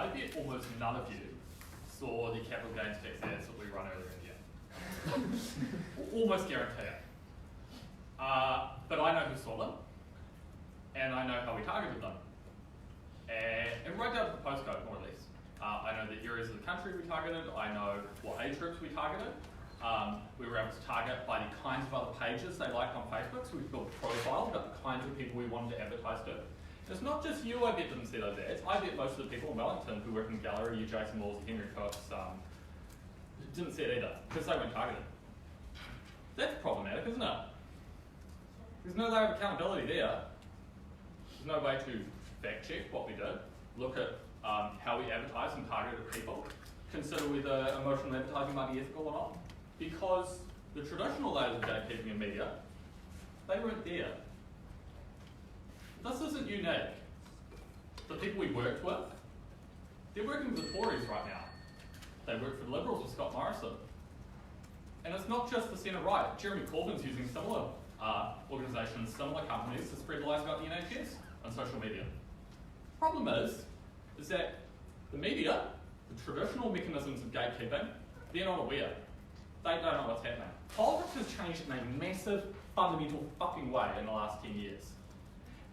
I bet almost none of you saw the capital gains tax ads that we run earlier in the year. Almost guarantee it. But I know who saw them, and I know how we targeted them. And right down to the postcode, more or less. I know the areas of the country we targeted, I know what age groups we targeted. We were able to target by the kinds of other pages they liked on Facebook, so we built a profile about the kinds of people we wanted to advertise to. And it's not just you, I bet, didn't see those ads. I bet most of the people in Wellington who work in gallery, Jason Walls, Henry Cooks, didn't see it either, because they weren't targeted. That's problematic, isn't it? There's no layer of accountability there. There's no way to fact check what we did, look at how we advertise and targeted people, consider whether emotional advertising might be ethical or not. Because the traditional layers of gatekeeping in media, they weren't there. This isn't unique. The people we worked with, they're working with the Tories right now. They work for the Liberals with Scott Morrison. And it's not just the centre-right. Jeremy Corbyn's using similar organisations, similar companies to spread lies about the NHS on social media. Problem is that the media, the traditional mechanisms of gatekeeping, they're not aware. They don't know what's happening. Politics has changed in a massive, fundamental fucking way in the last 10 years.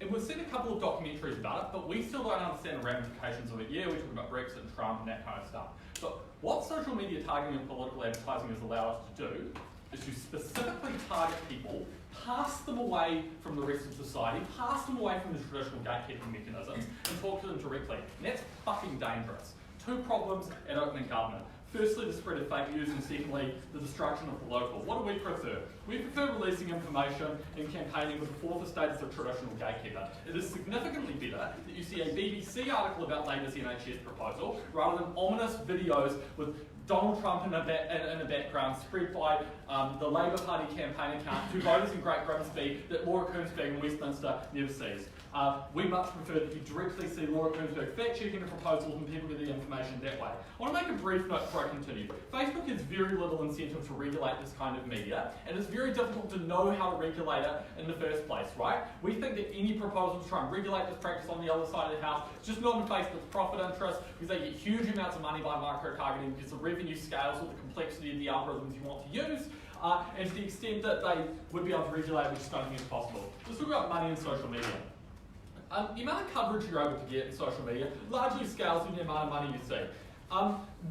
And we've seen a couple of documentaries about it, but we still don't understand the ramifications of it. Yeah, we talk about Brexit and Trump and that kind of stuff. But what social media targeting and political advertising has allowed us to do is to specifically target people, pass them away from the rest of society, pass them away from the traditional gatekeeping mechanisms, and talk to them directly. And that's fucking dangerous. Two problems at opening government. Firstly, the spread of fake news, and secondly, the destruction of the local. What do we prefer? We prefer releasing information and campaigning with the fourth estate as a traditional gatekeeper. It is significantly better that you see a BBC article about Labour's NHS proposal rather than ominous videos with Donald Trump in the background spread by the Labour Party campaign account to voters in Great Grimsby that Laura Koonsberg in Westminster never sees. We much prefer that you directly see Laura Koonsberg fact-checking the proposals and people get the information that way. I want to make a brief note before I continue. Facebook has very little incentive to regulate this kind of media, and it's very difficult to know how to regulate it in the first place, right? We think that any proposal to try and regulate this practice on the other side of the house is just not in Facebook's profit interest, because they get huge amounts of money by micro-targeting, because the revenue scales with the complexity of the algorithms you want to use, and to the extent that they would be able to regulate, we just don't think it's possible. Let's talk about money in social media. The amount of coverage you're able to get in social media largely scales with the amount of money you see.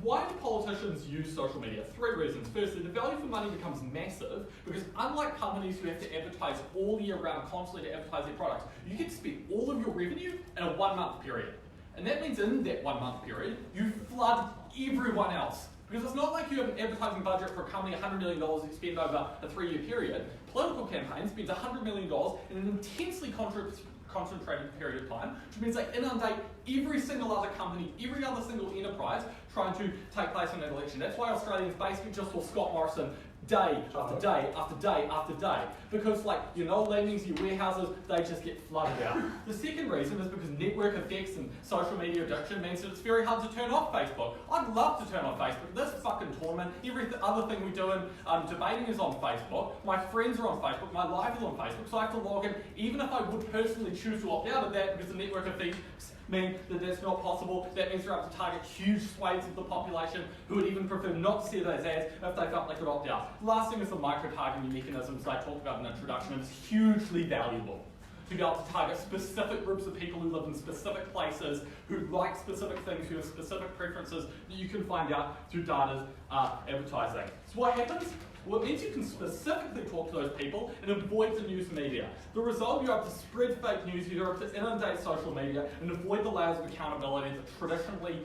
Why do politicians use social media? Three reasons. Firstly, the value for money becomes massive because unlike companies who have to advertise all year round constantly to advertise their products, you get to spend all of your revenue in a 1 month period. And that means in that 1 month period, you flood everyone else. Because it's not like you have an advertising budget for a company $100 million that you spend over a 3-year period. Political campaign spends $100 million in an intensely concentrated period of time, which means they inundate every single other company, every other single enterprise trying to take place in that election. That's why Australians basically just saw Scott Morrison day after day after day after day. Because like your old landings, your warehouses, they just get flooded out. The second reason is because network effects and social media addiction means that it's very hard to turn off Facebook. I'd love to turn off Facebook. This fucking tournament, every other thing we do in debating is on Facebook. My friends are on Facebook, my life is on Facebook, so I have to log in even if I would personally choose to opt out of that because the network effects mean that that's not possible. That means you're able to target huge swathes of the population who would even prefer not to see those ads if they felt they could opt out. The last thing is the micro-targeting mechanisms I talked about in the introduction. It's hugely valuable to be able to target specific groups of people who live in specific places, who like specific things, who have specific preferences that you can find out through data advertising. So what happens? Well, it means you can specifically talk to those people and avoid the news media. The result, you're able to spread fake news, you're able to inundate social media and avoid the layers of accountability that traditionally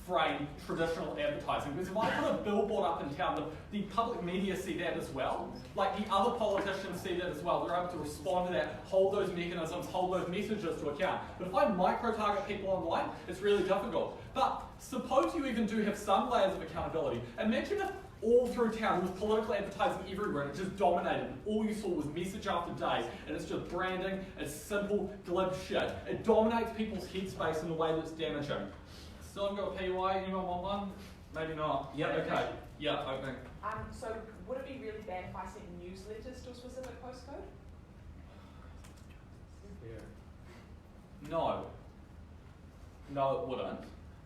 frame traditional advertising. Because if I put a billboard up in town, the public media see that as well. Like the other politicians see that as well. They're able to respond to that, hold those mechanisms, hold those messages to account. But if I micro-target people online, it's really difficult. But suppose you even do have some layers of accountability. Imagine if all through town, there was political advertising everywhere and it just dominated. And all you saw was message after day, and it's just branding, it's simple, glib shit. It dominates people's headspace in a way that's damaging. Still haven't got a PY, anyone want one? Maybe not. Yeah, okay. Yeah, opening. So would it be really bad if I sent newsletters to a specific postcode? No. No, it wouldn't.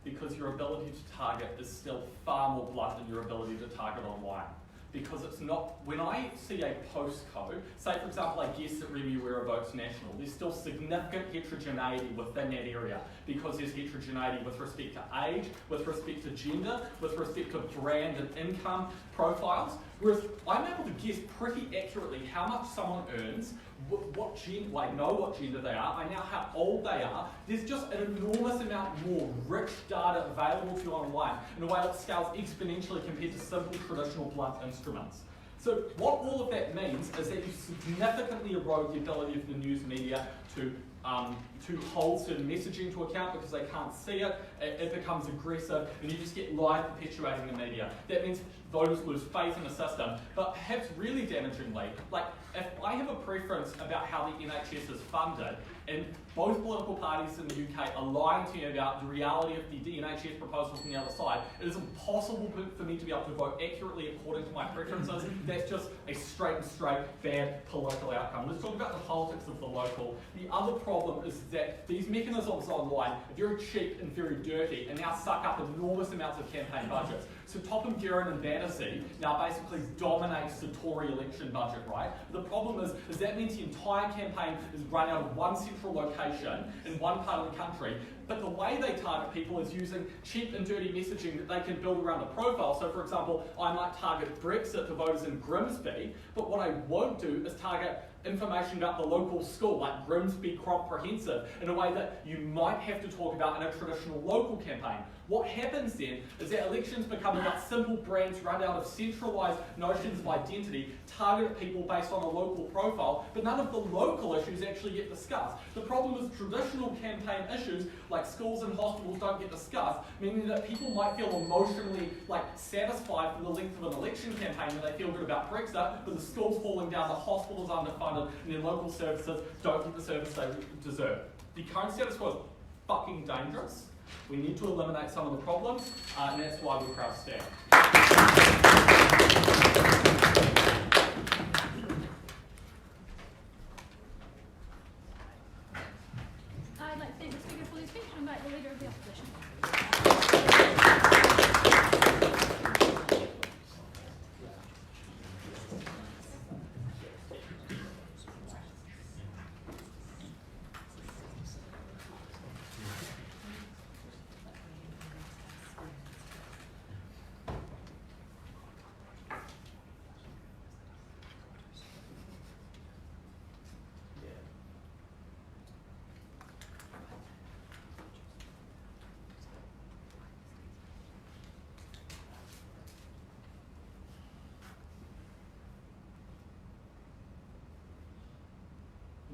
because your ability to target is still far more blunt than your ability to target online. Because it's not, when I see a postcode, say for example I guess that Remuera votes national, there's still significant heterogeneity within that area because there's heterogeneity with respect to age, with respect to gender, with respect to brand and income profiles, whereas I'm able to guess pretty accurately how much someone earns, what gender, I know what gender they are, I know how old they are. There's just an enormous amount more rich data available to you online in a way that scales exponentially compared to simple traditional blunt instruments. So what all of that means is that you significantly erode the ability of the news media to hold certain messaging to account because they can't see it, it becomes aggressive, and you just get lies perpetuating the media. That means voters lose faith in the system, but perhaps really damagingly, like if I have a preference about how the NHS is funded, and both political parties in the UK are lying to me about the reality of the NHS proposals on the other side, it is impossible for me to be able to vote accurately according to my preferences. That's just a straight bad political outcome. Let's talk about the politics of the local. The other problem is that these mechanisms online are very cheap and very dirty and now suck up enormous amounts of campaign budgets. So Topham, Guerin and Battersea now basically dominates the Tory election budget, right? The problem is that means the entire campaign is run out of one central location in one part of the country, but the way they target people is using cheap and dirty messaging that they can build around a profile. So for example, I might target Brexit to voters in Grimsby, but what I won't do is target information about the local school, like Grimsby Comprehensive, in a way that you might have to talk about in a traditional local campaign. What happens then is that elections become about simple brands run out of centralised notions of identity, target people based on a local profile, but none of the local issues actually get discussed. The problem is traditional campaign issues like schools and hospitals don't get discussed, meaning that people might feel emotionally satisfied for the length of an election campaign and they feel good about Brexit, but the school's falling down, the hospital's underfunded, and their local services don't get the service they deserve. The current status quo is fucking dangerous. We need to eliminate some of the problems, and that's why we're proud to stand. I'd like to thank the speaker for his speech and invite the leader of the opposition.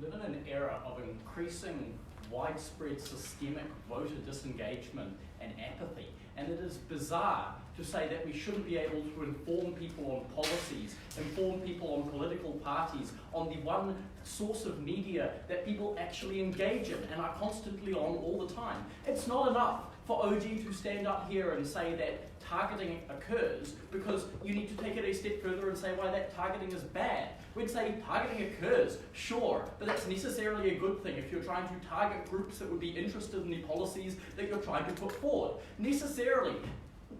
We live in an era of increasing widespread systemic voter disengagement and apathy, and it is bizarre to say that we shouldn't be able to inform people on policies, inform people on political parties, on the one source of media that people actually engage in and are constantly on all the time. It's not enough for OG to stand up here and say that targeting occurs, because you need to take it a step further and say why that targeting is bad. We'd say targeting occurs, sure, but that's necessarily a good thing if you're trying to target groups that would be interested in the policies that you're trying to put forward. Necessarily,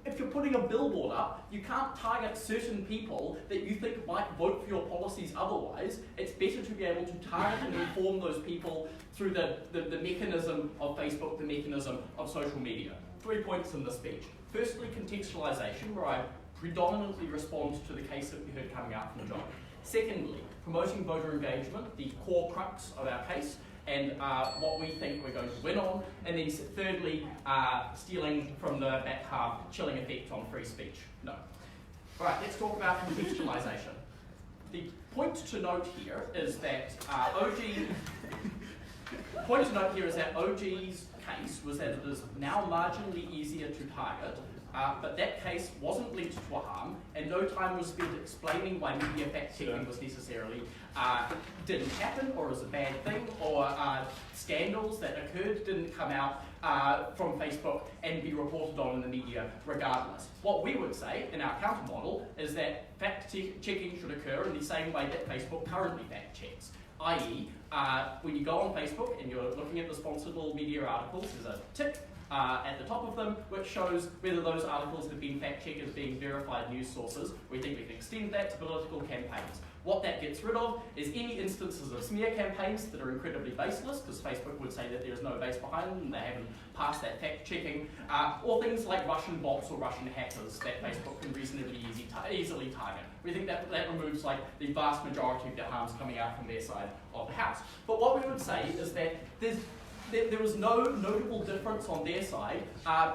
if you're putting a billboard up, you can't target certain people that you think might vote for your policies otherwise. It's better to be able to target and inform those people through the mechanism of Facebook, the mechanism of social media. 3 points in the speech. Firstly, contextualization, where I predominantly respond to the case that we heard coming out from John. Secondly, promoting voter engagement, the core crux of our case, and what we think we're going to win on. And then thirdly, stealing from the back half, chilling effect on free speech. No. All right, let's talk about contextualization. The point to note here is that OG's case was that it is now marginally easier to target, but that case wasn't linked to a harm, and no time was spent explaining why media fact-checking was necessarily didn't happen, or was a bad thing, or scandals that occurred didn't come out from Facebook and be reported on in the media regardless. What we would say in our counter model is that fact-checking should occur in the same way that Facebook currently fact-checks, i.e., when you go on Facebook and you're looking at the sponsored little media articles, there's a tick at the top of them, which shows whether those articles have been fact-checked as being verified news sources. We think we can extend that to political campaigns. What that gets rid of is any instances of smear campaigns that are incredibly baseless, because Facebook would say that there is no base behind them and they haven't passed that fact-checking, or things like Russian bots or Russian hackers that Facebook can reasonably easily target. We think that removes like the vast majority of the harms coming out from their side of the house. But what we would say is that there was no notable difference on their side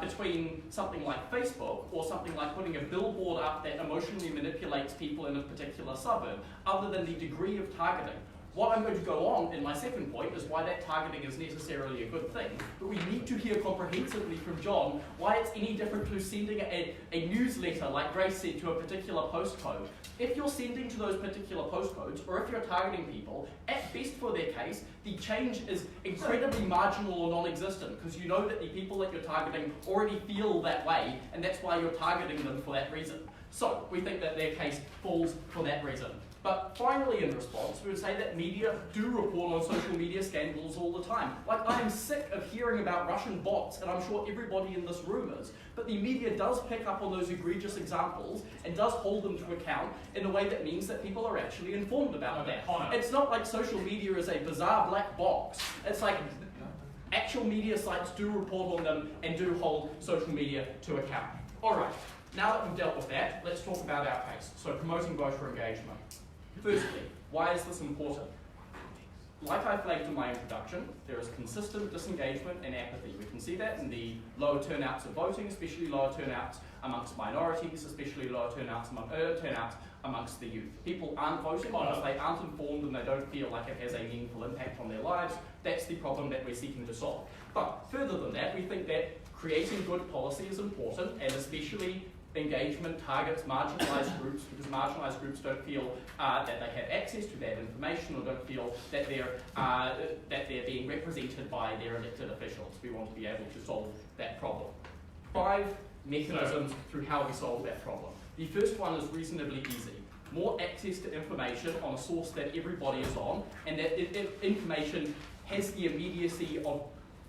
between something like Facebook or something like putting a billboard up that emotionally manipulates people in a particular suburb, other than the degree of targeting. What I'm going to go on in my second point is why that targeting is necessarily a good thing, but we need to hear comprehensively from John why it's any different to sending a newsletter, like Grace said, to a particular postcode. If you're sending to those particular postcodes, or if you're targeting people, at best for their case, the change is incredibly marginal or non-existent, because you know that the people that you're targeting already feel that way, and that's why you're targeting them for that reason. So we think that their case falls for that reason. But finally, in response, we would say that media do report on social media scandals all the time. Like, I am sick of hearing about Russian bots, and I'm sure everybody in this room is, but the media does pick up on those egregious examples and does hold them to account in a way that means that people are actually informed about that. It's not like social media is a bizarre black box. It's like actual media sites do report on them and do hold social media to account. All right, now that we've dealt with that, let's talk about our case. So promoting voter engagement. Firstly, why is this important? Like I flagged in my introduction, there is consistent disengagement and apathy. We can see that in the lower turnouts of voting, especially lower turnouts amongst minorities, especially lower turnouts amongst the youth. People aren't voting because they aren't informed and they don't feel like it has a meaningful impact on their lives. That's the problem that we're seeking to solve. But further than that, we think that creating good policy is important, and especially engagement targets marginalised groups, because marginalised groups don't feel that they have access to that information, or don't feel that they're being represented by their elected officials. We want to be able to solve that problem. 5 mechanisms through how we solve that problem. The first one is reasonably easy. More access to information on a source that everybody is on, and that information has the immediacy of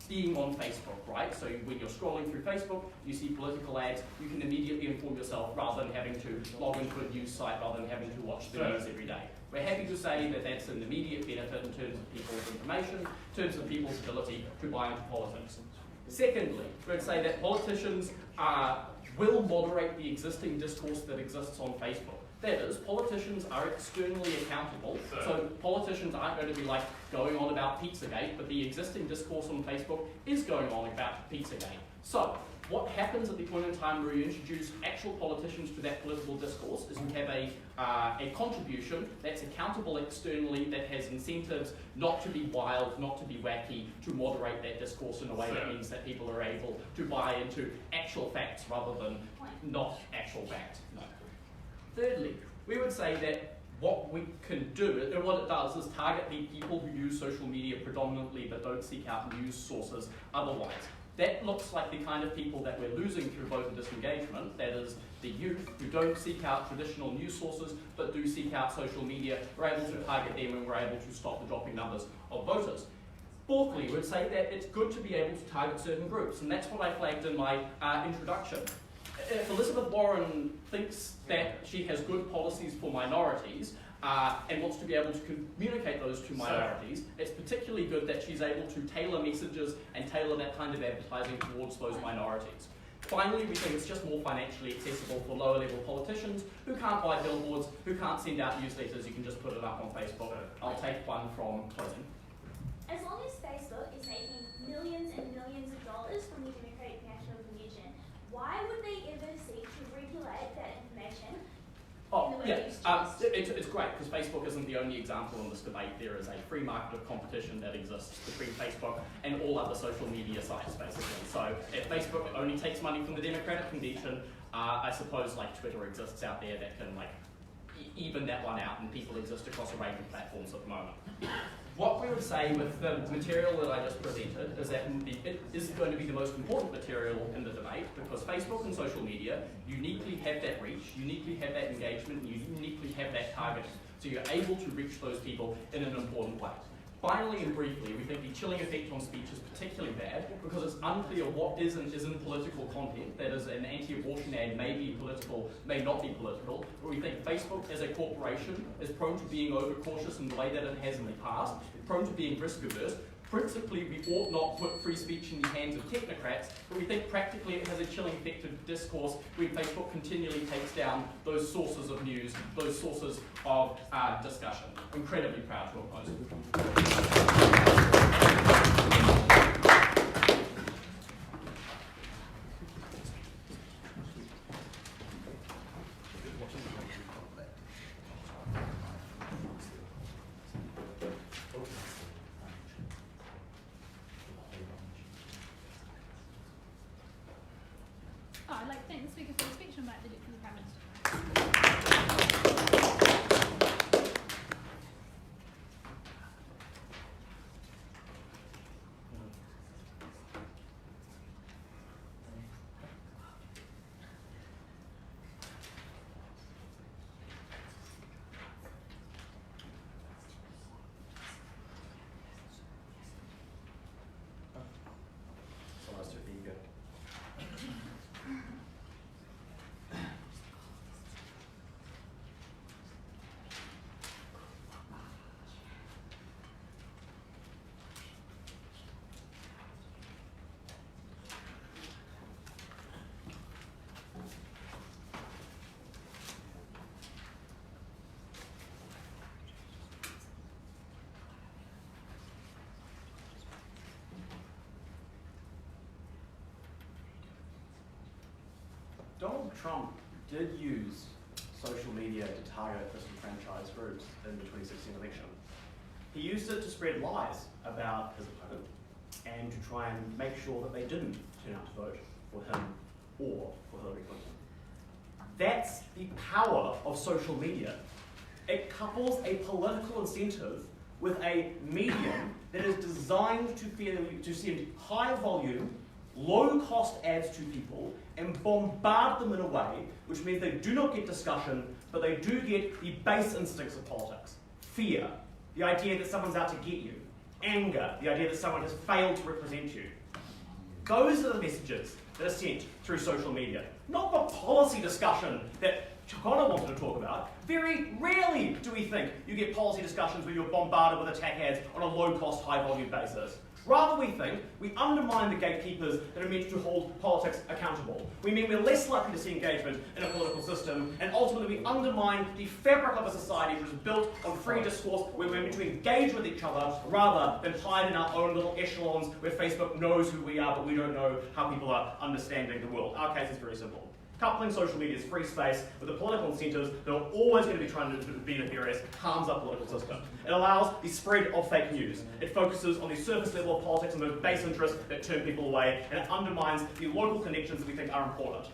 being on Facebook, right? So when you're scrolling through Facebook, you see political ads, you can immediately inform yourself rather than having to log into a news site, rather than having to watch the news every day. We're happy to say that that's an immediate benefit in terms of people's information, in terms of people's ability to buy into politics. Secondly, we'd say that politicians will moderate the existing discourse that exists on Facebook. That is, politicians are externally accountable, so politicians aren't going to be like going on about Pizzagate, but the existing discourse on Facebook is going on about Pizzagate. So, what happens at the point in time where you introduce actual politicians to that political discourse is you have a contribution that's accountable externally, that has incentives not to be wild, not to be wacky, to moderate that discourse in a way that means that people are able to buy into actual facts rather than not actual facts. No. Thirdly, we would say that what we can do, and what it does, is target the people who use social media predominantly but don't seek out news sources otherwise. That looks like the kind of people that we're losing through voter disengagement, that is, the youth who don't seek out traditional news sources but do seek out social media. We're able to target them, and we're able to stop the dropping numbers of voters. Fourthly, we'd say that it's good to be able to target certain groups, and that's what I flagged in my introduction. If Elizabeth Warren thinks that she has good policies for minorities and wants to be able to communicate those to minorities, it's particularly good that she's able to tailor messages and tailor that kind of advertising towards those minorities. Finally, we think it's just more financially accessible for lower level politicians who can't buy billboards, who can't send out newsletters. You can just put it up on Facebook. I'll take one from closing. As long as Facebook is making millions and millions of dollars from the Democratic National Convention, why would they ever seek to regulate that information in the way it used to? It's great, because Facebook isn't the only example in this debate. There is a free market of competition that exists between Facebook and all other social media sites, basically. So if Facebook only takes money from the Democratic Convention, I suppose like Twitter exists out there that can like even that one out, and people exist across a range of platforms at the moment. What we would say with the material that I just presented is that it is going to be the most important material in the debate, because Facebook and social media uniquely have that reach, uniquely have that engagement, and uniquely have that targeting. So you're able to reach those people in an important way. Finally and briefly, we think the chilling effect on speech is particularly bad because it's unclear what is and isn't political content. That is, an anti-abortion ad may be political, may not be political. But we think Facebook as a corporation is prone to being overcautious in the way that it has in the past, prone to being risk-averse. Principally, we ought not put free speech in the hands of technocrats, but we think practically it has a chilling effect of discourse when Facebook continually takes down those sources of news, those sources of discussion. Incredibly proud to oppose it. I'd like to thank the speaker for the speech and invite the Deputy Prime Minister. Donald Trump did use social media to target disenfranchised groups in the 2016 election. He used it to spread lies about his opponent and to try and make sure that they didn't turn out to vote for him or for Hillary Clinton. That's the power of social media. It couples a political incentive with a medium that is designed to send high volume, low-cost ads to people and bombard them in a way which means they do not get discussion, but they do get the base instincts of politics. Fear, the idea that someone's out to get you. Anger, the idea that someone has failed to represent you. Those are the messages that are sent through social media. Not the policy discussion that Connor wanted to talk about. Very rarely do we think you get policy discussions where you're bombarded with attack ads on a low-cost, high-volume basis. Rather, we think we undermine the gatekeepers that are meant to hold politics accountable. We mean we're less likely to see engagement in a political system, and ultimately we undermine the fabric of a society which is built on free discourse, where we're meant to engage with each other rather than hide in our own little echelons where Facebook knows who we are, but we don't know how people are understanding the world. Our case is very simple. Coupling social media's free space with the political incentives that are always going to be trying to be nefarious harms our political system. It allows the spread of fake news. It focuses on the surface level of politics and those base interests that turn people away, and it undermines the local connections that we think are important.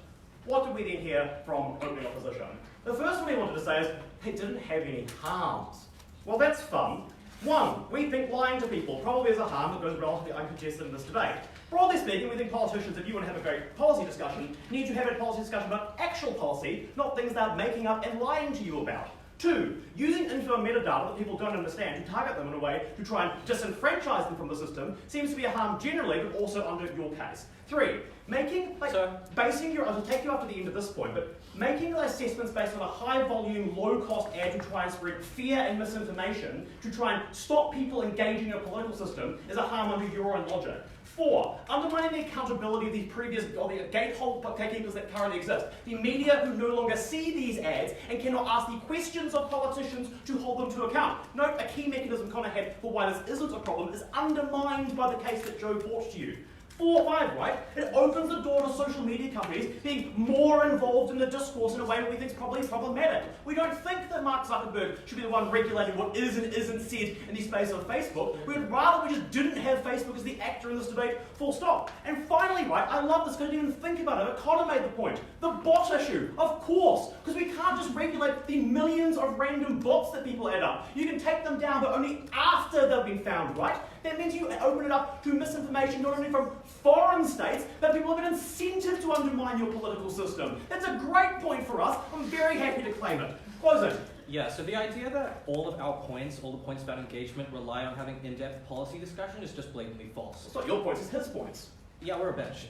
What did we then hear from opening opposition? The first one we wanted to say is, they didn't have any harms. Well, that's fun. One, we think lying to people probably is a harm that goes relatively uncontested in this debate. Broadly speaking, we think politicians, if you want to have a great policy discussion, need to have a policy discussion about actual policy, not things they're making up and lying to you about. Two, using info and metadata that people don't understand to target them in a way to try and disenfranchise them from the system seems to be a harm generally, but also under your case. Three, basing your, I'll take you up to the end of this point, but making assessments based on a high volume, low cost ad to try and spread fear and misinformation to try and stop people engaging in a political system is a harm under your own logic. Four, undermining the accountability of the gatekeepers that currently exist. The media who no longer see these ads and cannot ask the questions of politicians to hold them to account. Note, a key mechanism Connor had for why this isn't a problem is undermined by the case that Joe brought to you. 4 or 5, right? It opens the door to social media companies being more involved in the discourse in a way that we think is probably problematic. We don't think that Mark Zuckerberg should be the one regulating what is and isn't said in the space of Facebook. We'd rather we just didn't have Facebook as the actor in this debate, full stop. And finally, right, I love this, because I didn't even think about it, but Connor made the point. The bot issue, of course, because we can't just regulate the millions of random bots that people add up. You can take them down, but only after they've been found, right? That means you open it up to misinformation not only from foreign states, but people have an incentive to undermine your political system. That's a great point for us. I'm very happy to claim it. Closing. Yeah, so the idea that all of our points, all the points about engagement, rely on having in-depth policy discussion is just blatantly false. It's not your points, it's his points. Yeah, we're a bench.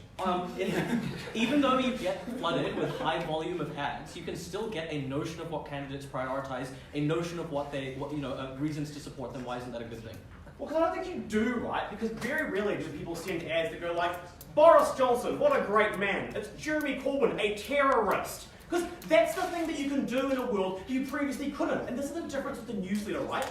Even though you get flooded with high volume of ads, you can still get a notion of what candidates prioritize, a notion of what reasons to support them. Why isn't that a good thing? Well, because I don't think you do, right? Because very rarely do people send ads that go like, Boris Johnson, what a great man. It's Jeremy Corbyn, a terrorist. Because that's the thing that you can do in a world you previously couldn't. And this is the difference with the newsletter, right?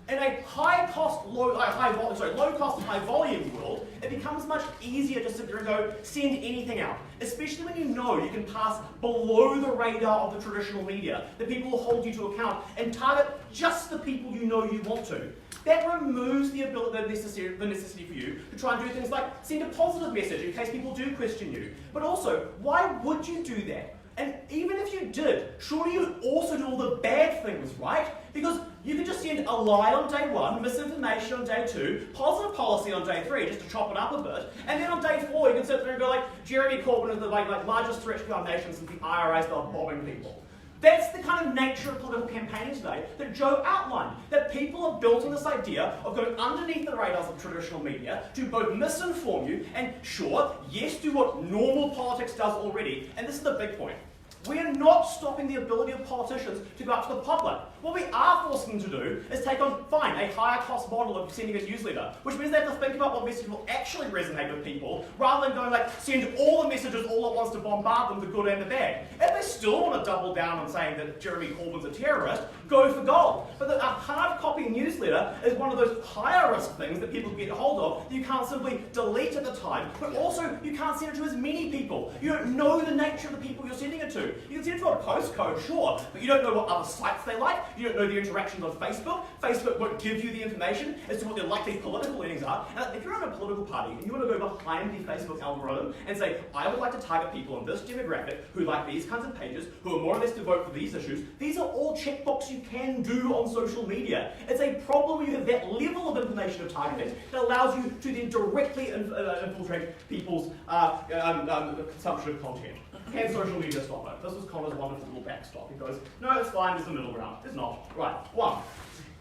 In a low cost and high volume world, it becomes much easier just to go send anything out. Especially when you know you can pass below the radar of the traditional media. The people will hold you to account and target just the people you know you want to. That removes the necessity for you to try and do things like send a positive message in case people do question you. But also, why would you do that? And even if you did, surely you'd also do all the bad things, right? Because you could just send a lie on day 1, misinformation on day 2, positive policy on day 3, just to chop it up a bit, and then on day 4 you can sit there and go like, Jeremy Corbyn is the largest threat to our nation since the IRA started bombing people. That's the kind of nature of political campaigning today that Joe outlined, that people have built on this idea of going underneath the radars of traditional media to both misinform you and, sure, yes, do what normal politics does already, and this is the big point. We are not stopping the ability of politicians to go out to the public. What we are forcing them to do is take on, fine, a higher cost model of sending a newsletter, which means they have to think about what message will actually resonate with people, rather than going like, send all the messages all at once to bombard them, the good and the bad. If they still want to double down on saying that Jeremy Corbyn's a terrorist, go for gold. But a hard copy newsletter is one of those higher risk things that people get hold of that you can't simply delete at the time, but also you can't send it to as many people. You don't know the nature of the people you're sending it to. You can send it to a postcode, sure, but you don't know what other sites they like. You don't know the interactions on Facebook. Facebook won't give you the information as to what their likely political leanings are. And if you're on a political party and you want to go behind the Facebook algorithm and say, I would like to target people in this demographic who like these kinds of pages, who are more or less to vote for these issues, these are all checkboxes you can do on social media. It's a problem when you have that level of information of targeting that allows you to then directly infiltrate people's consumption of content. Can social media stop it? This was Connor's wonderful little backstop. He goes, no, it's fine, there's a middle ground. It's not. Right, 1.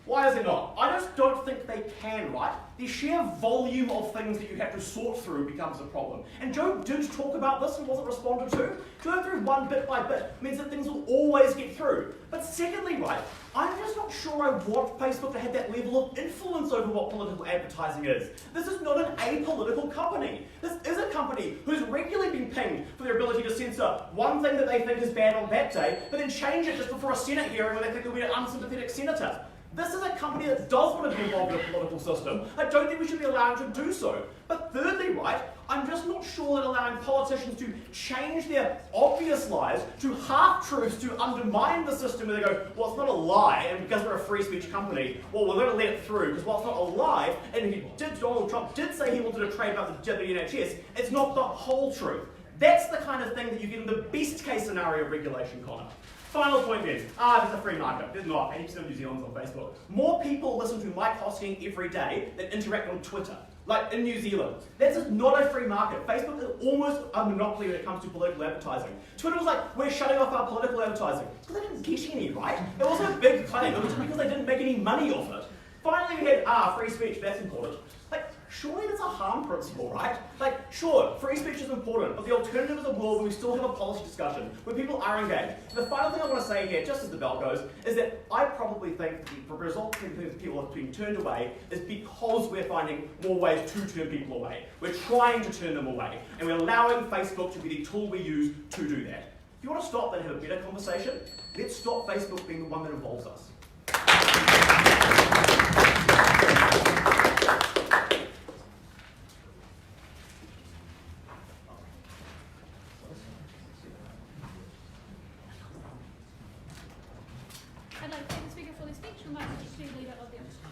Why is it not? I just don't think they can, right? The sheer volume of things that you have to sort through becomes a problem. And Joe did talk about this and wasn't responded to. Going through one bit by bit means that things will always get through. But secondly, right, I'm just not sure I want Facebook to have that level of influence over what political advertising is. This is not an apolitical company. This is a company who's regularly been pinged for their ability to censor one thing that they think is bad on that day, but then change it just before a Senate hearing where they think there'll be an unsympathetic senator. This is a company that does want to be involved in a political system. I don't think we should be allowed to do so. But thirdly, right, I'm just not sure that allowing politicians to change their obvious lies to half-truths to undermine the system where they go, well, it's not a lie, and because we're a free speech company, well, we're going to let it through, because while it's not a lie, and Donald Trump did say he wanted to trade about the NHS, it's not the whole truth. That's the kind of thing that you get in the best case scenario of regulation, Connor. Final point then, there's a free market. There's not. 80% of New Zealanders on Facebook. More people listen to Mike Hosking every day than interact on Twitter. Like in New Zealand. That's just not a free market. Facebook is almost a monopoly when it comes to political advertising. Twitter was like, we're shutting off our political advertising. Because they didn't get any, right? It wasn't a big claim. It was because they didn't make any money off it. Finally, we had, free speech, that's important. Like, surely that's a harm principle, right? Like, sure, free speech is important, but the alternative is a world where we still have a policy discussion, where people are engaged. The final thing I want to say here, just as the bell goes, is that I probably think the result of people have been turned away is because we're finding more ways to turn people away. We're trying to turn them away, and we're allowing Facebook to be the tool we use to do that. If you want to stop and have a better conversation, let's stop Facebook being the one that involves us. I'd like to thank the speaker for the speech and invite the chief leader of the opposition.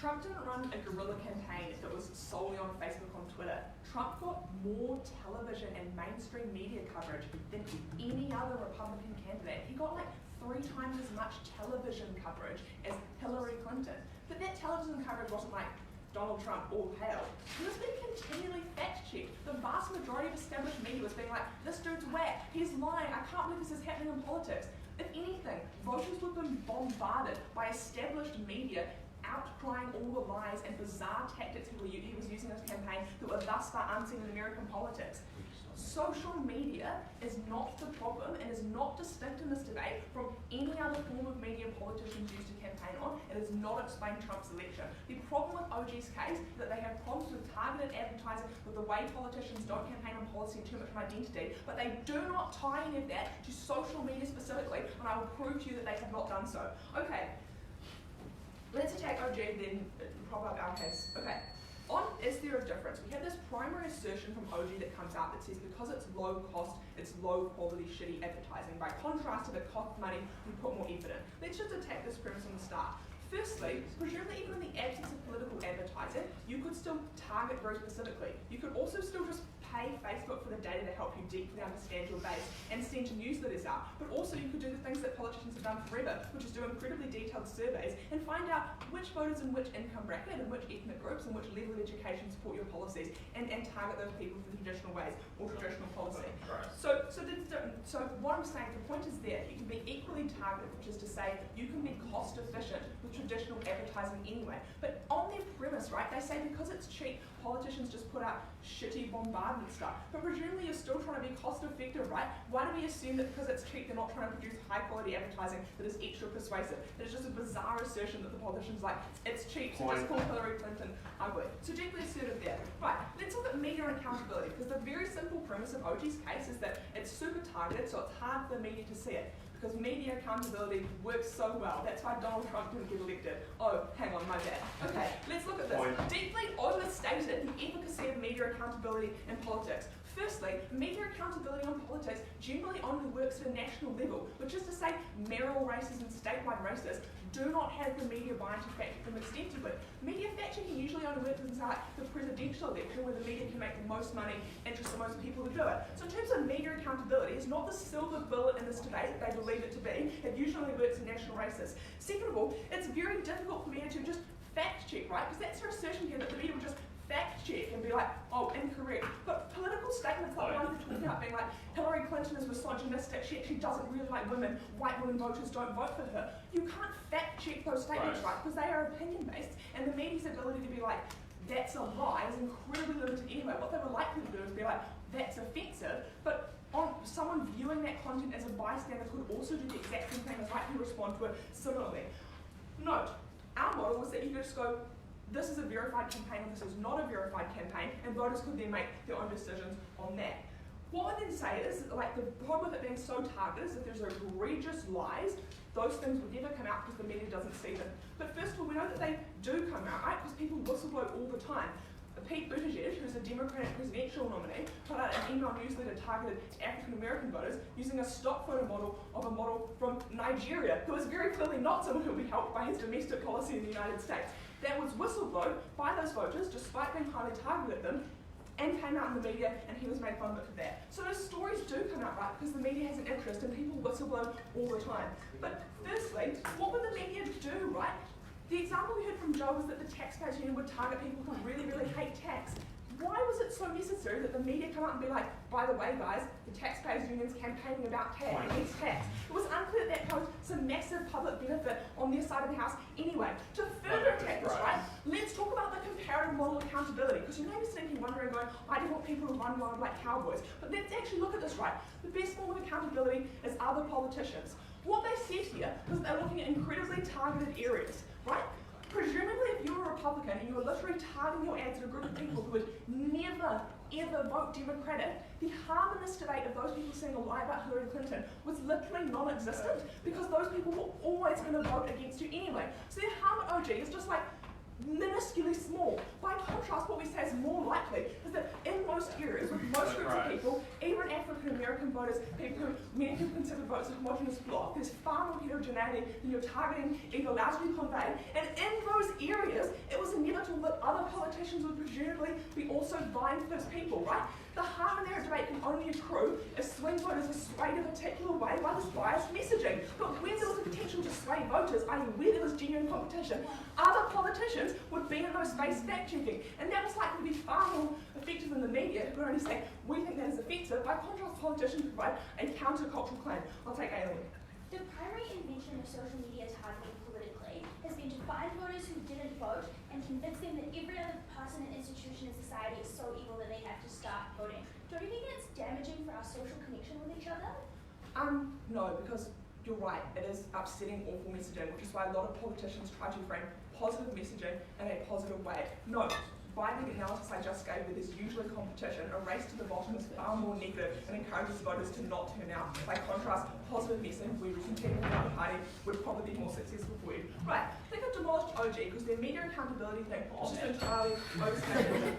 Trump didn't run a guerrilla campaign that was solely on Facebook and Twitter. Trump got more television and mainstream media coverage than any other Republican candidate. He got like 3 times as much television coverage as Hillary Clinton. But that television coverage wasn't like Donald Trump all hail. He was being continually fact-checked. The vast majority of established media was being like, this dude's whack, he's lying, I can't believe this is happening in politics. If anything, voters would have been bombarded by established media outcrying all the lies and bizarre tactics he was using in his campaign that were thus far unseen in American politics. Social media is not the problem and is not distinct in this debate from any other form of media politicians used to campaign on. It does not explain Trump's election. The problem with OG's case is that they have problems with targeted advertising, with the way politicians don't campaign on policy and too much on identity, but they do not tie any of that to social media specifically, and I will prove to you that they have not done so. Okay, let's attack OG and then prop up our case. Okay. On is there a difference? We have this primary assertion from OG that comes out that says because it's low cost, it's low quality, shitty advertising. By contrast, if it costs money, we put more effort in. Let's just attack this premise on the start. Firstly, presumably even in the absence of political advertising, you could still target very specifically. You could also still just pay Facebook for the data to help you deeply understand your base and send newsletters out. But also you could do the things that politicians have done forever, which is do incredibly detailed surveys and find out which voters in which income bracket and which ethnic groups and which level of education support your policies and target those people for traditional ways or traditional policy. So what I'm saying, the point is there, you can be equally targeted, which is to say you can be cost efficient with traditional advertising anyway. But on their premise, right, they say because it's cheap, politicians just put out shitty bombardment stuff. But presumably you're still trying to be cost effective, right? Why do we assume that because it's cheap they're not trying to produce high quality advertising that is extra persuasive? That is just a bizarre assertion that the politicians like, it's cheap, so just call Hillary Clinton ugly. So deeply assertive there. Right, let's look at media and accountability, because the very simple premise of OG's case is that it's super targeted, so it's hard for the media to see it. Because media accountability works so well. That's why Donald Trump didn't get elected. Oh, hang on, my bad. Okay, let's look at this. Deeply overstated the efficacy of media accountability in politics. Firstly, media accountability on politics generally only works at a national level, which is to say mayoral races and statewide races do not have the media buy-in to fact them extensively. Media fact-checking usually only works inside the presidential election where the media can make the most money, interest the most people to do it. So in terms of media accountability, it's not the silver bullet in this debate that they believe it to be. It usually works in national races. Second of all, it's very difficult for media to just fact-check, right? Because that's their assertion here that the media will just fact-check and be like, oh, incorrect. But political statements like the ones they're talking about being like, Hillary Clinton is misogynistic, she actually doesn't really like women, white women voters don't vote for her. You can't fact-check those statements, right? Because they are opinion-based, and the media's ability to be like, that's a lie is incredibly limited anyway. What they were likely to do is be like, that's offensive, but someone viewing that content as a bystander could also do the exact same thing as likely respond to it similarly. Note, our model was that you could just go, this is a verified campaign, or this is not a verified campaign, and voters could then make their own decisions on that. What I then say is, like, the problem with it being so targeted is if there's egregious lies, those things would never come out because the media doesn't see them. But first of all, we know that they do come out, right? Because people whistleblow all the time. Pete Buttigieg, who's a Democratic presidential nominee, put out an email newsletter targeted to African American voters using a stock photo model of a model from Nigeria, who is very clearly not someone who will be helped by his domestic policy in the United States. That was whistleblown by those voters, despite being highly targeted at them, and came out in the media, and he was made fun of it for that. So those stories do come out, right, because the media has an interest, and people whistleblow all the time. But firstly, what would the media do, right? The example we heard from Joe was that the taxpayers union would target people who really, really hate tax. Why was it so necessary that the media come out and be like, by the way guys, the taxpayers union's campaigning about tax, against tax? It was unclear that posed some massive public benefit on their side of the house anyway. To further attack this, right, let's talk about the comparative model of accountability, because you may be sitting here wondering, going, I don't want people to run wild like cowboys. But let's actually look at this, right. The best form of accountability is other politicians. What they said here was they're looking at incredibly targeted areas, right? Presumably, if you were a Republican and you were literally targeting your ads at a group of people who would never, ever vote Democratic, the harm in this debate of those people saying a lie about Hillary Clinton was literally non-existent because those people were always going to vote against you anyway. So the harm at OG is just like minusculely small. By contrast, what we say is more likely is that in most areas, with most groups of people, even African American American voters, many people consider votes a homogenous bloc. There's far more heterogeneity than you're targeting either largely conveyed. And in those areas, it was inevitable that other politicians would presumably be also vying for those people, right? The harm in their debate can only accrue if swing voters are swayed a particular way by this biased messaging. But when there was a potential to sway voters, i.e. where there was genuine competition, other politicians would be in those space fact-checking. And that was likely to be far more effective than the media, who could only say, we think that is offensive. By contrast, politicians provide a counter-cultural claim. I'll take Ailidh. The primary invention of social media targeting politically has been to find voters who didn't vote and convince them that every other person and institution in society is so evil that they have to start voting. Don't you think that's damaging for our social connection with each other? No, because you're right, it is upsetting awful messaging, which is why a lot of politicians try to frame positive messaging in a positive way. No, by the analysis I just gave, where there's usually competition, a race to the bottom is far more negative and encourages voters to not turn out. By contrast, positive messaging where we compete without a party would probably be more successful for you. Right, I think I've demolished OG because their media accountability thing is just entirely overstated.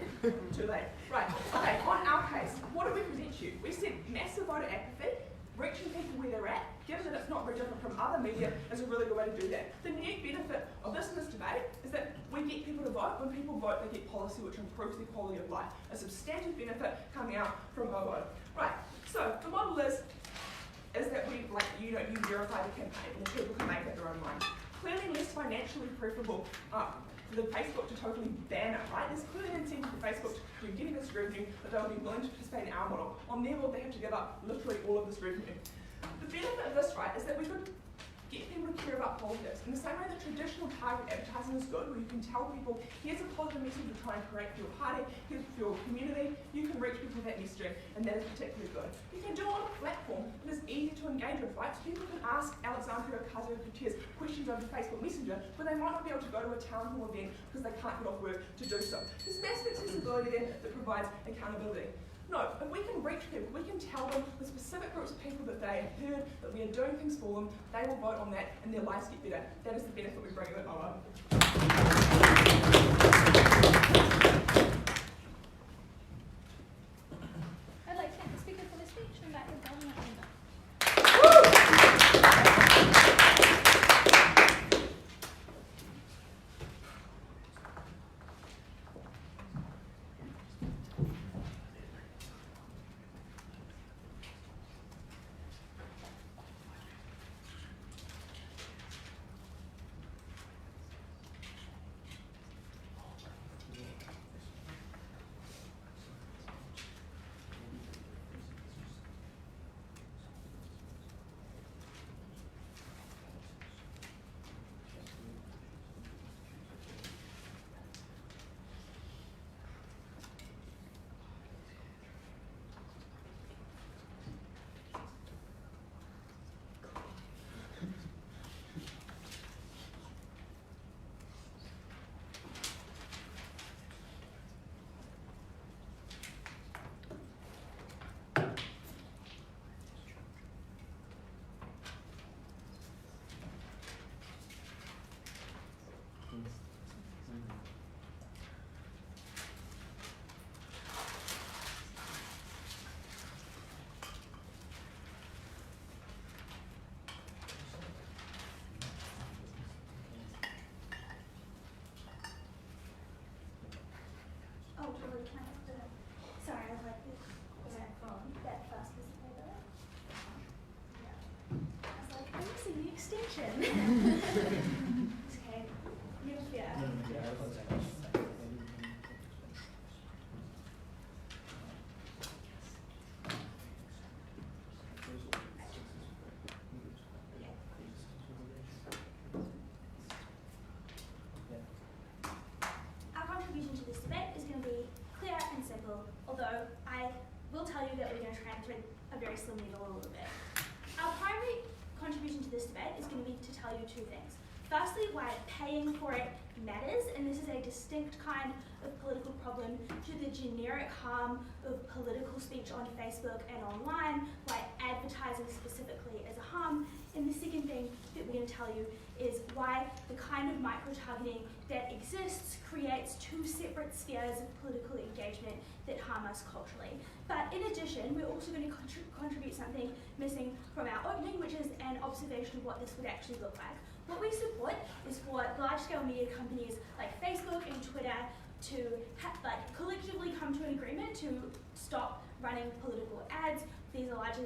Too late. Right, okay, on our case, what did we present you? We said massive voter apathy, reaching people where they're at, given that it's not very different from other media, is a really good way to do that. The unique benefit of this in this debate is that we get people to vote. When people vote, they get policy which improves their quality of life. A substantive benefit coming out from a vote. Right, so the model is that we, you verify the campaign and people can make up their own mind. Clearly less financially preferable for the Facebook to totally ban it, right? There's clearly an incentive for Facebook to getting this revenue, but they'll be willing to participate in our model. On their model, they have to give up literally all of this revenue. The benefit of this, right, is that we could get people to care about politics in the same way that traditional target advertising is good, where you can tell people, here's a positive message to try and create for your party, here's for your community, you can reach people with that messaging, and that is particularly good. You can do it on a platform that is easy to engage with, right? So people can ask Alexandria Ocasio-Cortez questions over Facebook Messenger, but they might not be able to go to a town hall event because they can't get off work to do so. There's massive accessibility there that provides accountability. No, if we can reach people, we can tell them the specific groups of people that they have heard, that we are doing things for them, they will vote on that and their lives get better. That is the benefit we bring with OO. I'd like to thank the speaker for the speech and back to Governor Ailidh. Oh, totally. Can I have the... Sorry, I was like, that phone, that first piece of paper. Yeah. I was like, I'm missing the extension. Okay, never fear. Our contribution to this debate is going to be clear and simple, although I will tell you that we're going to try and thread a very slim needle a little bit. Our primary contribution to this debate is going to be to tell you two things. Firstly, why paying for it matters, and this is a distinct kind of political problem to the generic harm of political speech on Facebook and online, why advertising specifically is a harm, And the second thing that we're going to tell you is why the kind of micro-targeting that exists creates two separate spheres of political engagement that harm us culturally. But in addition, we're also going to contribute something missing from our opening, which is an observation of what this would actually look like. What we support is for large-scale media companies like Facebook and Twitter to collectively come to an agreement to stop running political ads. These are largely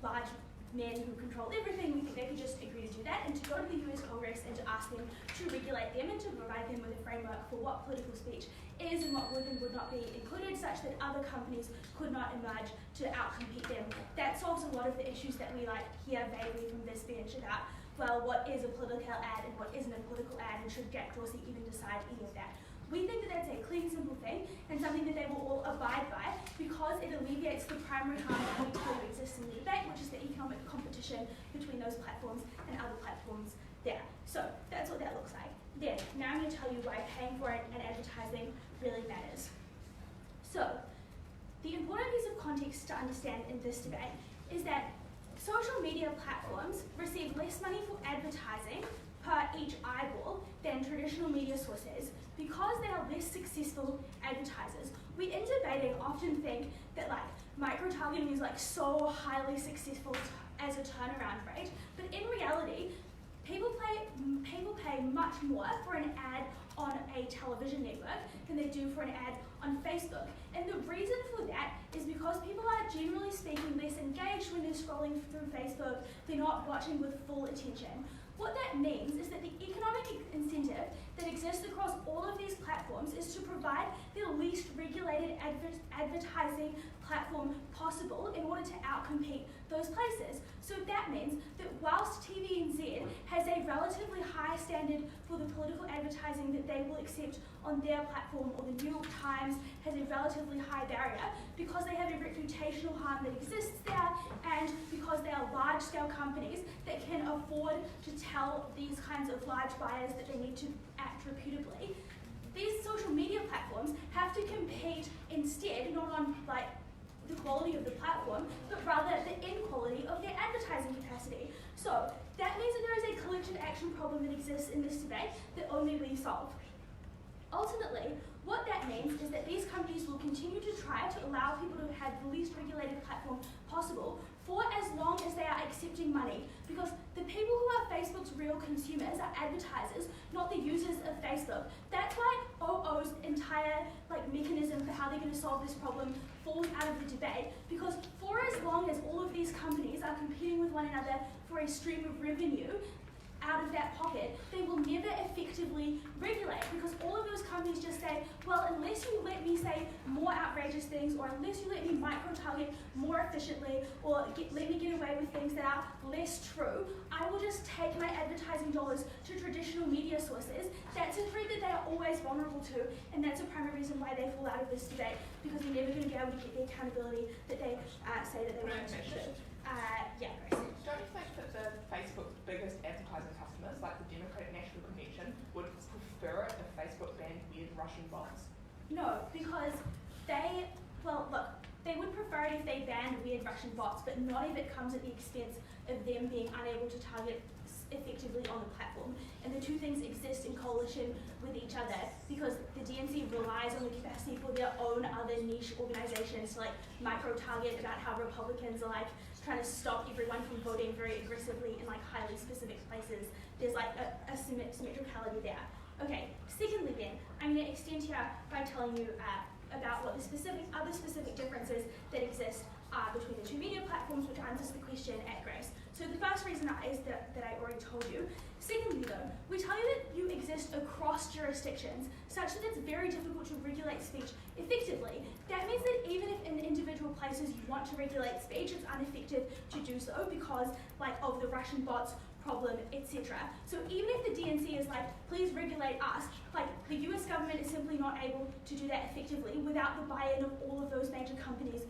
large men who control everything. We think they could just agree to do that and to go to the US Congress and to ask them to regulate them and to provide them with a framework for what political speech is and what would and would not be included, such that other companies could not emerge to outcompete them. That solves a lot of the issues that we hear vaguely from this bench about, well, what is a political ad and what isn't a political ad, and should Jack Dorsey even decide any of that? We think that that's a clean, simple thing and something that they will all abide by because it alleviates the primary harm that exists in the debate, which is the economic competition between those platforms and other platforms there. So that's what that looks like. Then, now I'm going to tell you why paying for it and advertising really matters. So, the important piece of context to understand in this debate is that social media platforms receive less money for advertising per each eyeball than traditional media sources because they are less successful advertisers. We in debating often think that micro-targeting is so highly successful as a turnaround rate, but in reality, people pay much more for an ad on a television network than they do for an ad on Facebook. And the reason for that is because people are generally speaking less engaged when they're scrolling through Facebook, they're not watching with full attention. What that means is that the economic incentive that exists across all of these platforms is to provide the least regulated advertising platform possible in order to outcompete those places. So that means that whilst TVNZ has a relatively high standard for the political advertising that they will accept on their platform, or the New York Times has a relatively high barrier because they have a reputational harm that exists there, and because they are large-scale companies that can afford to tell these kinds of large buyers that they need to act reputably. These social media platforms have to compete instead, not on the quality of the platform, but rather the inequality of their advertising capacity. So that means that there is a collective action problem that exists in this debate that only we solve. Ultimately, what that means is that these companies will continue to try to allow people to have the least regulated platform possible for as long as they are accepting money, because the people who are Facebook's real consumers are advertisers, not the users of Facebook. That's why OO's entire mechanism for how they're going to solve this problem falls out of the debate, because for as long as all of these companies are competing with one another for a stream of revenue out of that pocket, they will never effectively regulate, because all of those companies just say, well, unless you let me say more outrageous things, or unless you let me micro-target more efficiently, or let me get away with things that are less true, I will just take my advertising dollars to traditional media sources. That's a threat that they are always vulnerable to, and that's a primary reason why they fall out of this debate, because they're never going to be able to get the accountability that they say that they want to should. Yeah, Grace. Don't you think that the Facebook's biggest advertising customers, like the Democratic National Convention, would prefer it if Facebook banned weird Russian bots? No, because they would prefer it if they banned weird Russian bots, but not if it comes at the expense of them being unable to target effectively on the platform. And the two things exist in coalition with each other, because the DNC relies on the capacity for their own other niche organizations to micro-target about how Republicans are trying to stop everyone from voting very aggressively in highly specific places. There's a symmetricality there. Okay, secondly then, I'm going to extend here by telling you about what the other specific differences that exist are between the two media platforms, which answers the question at Grace. So the first reason is that I already told you. Secondly though, we tell you that you exist across jurisdictions, such that it's very difficult to regulate speech effectively. That means that even if in individual places you want to regulate speech, it's ineffective to do so because of the Russian bots problem, etc. So even if the DNC is please regulate us, the US government is simply not able to do that effectively without the buy-in of all of those major companies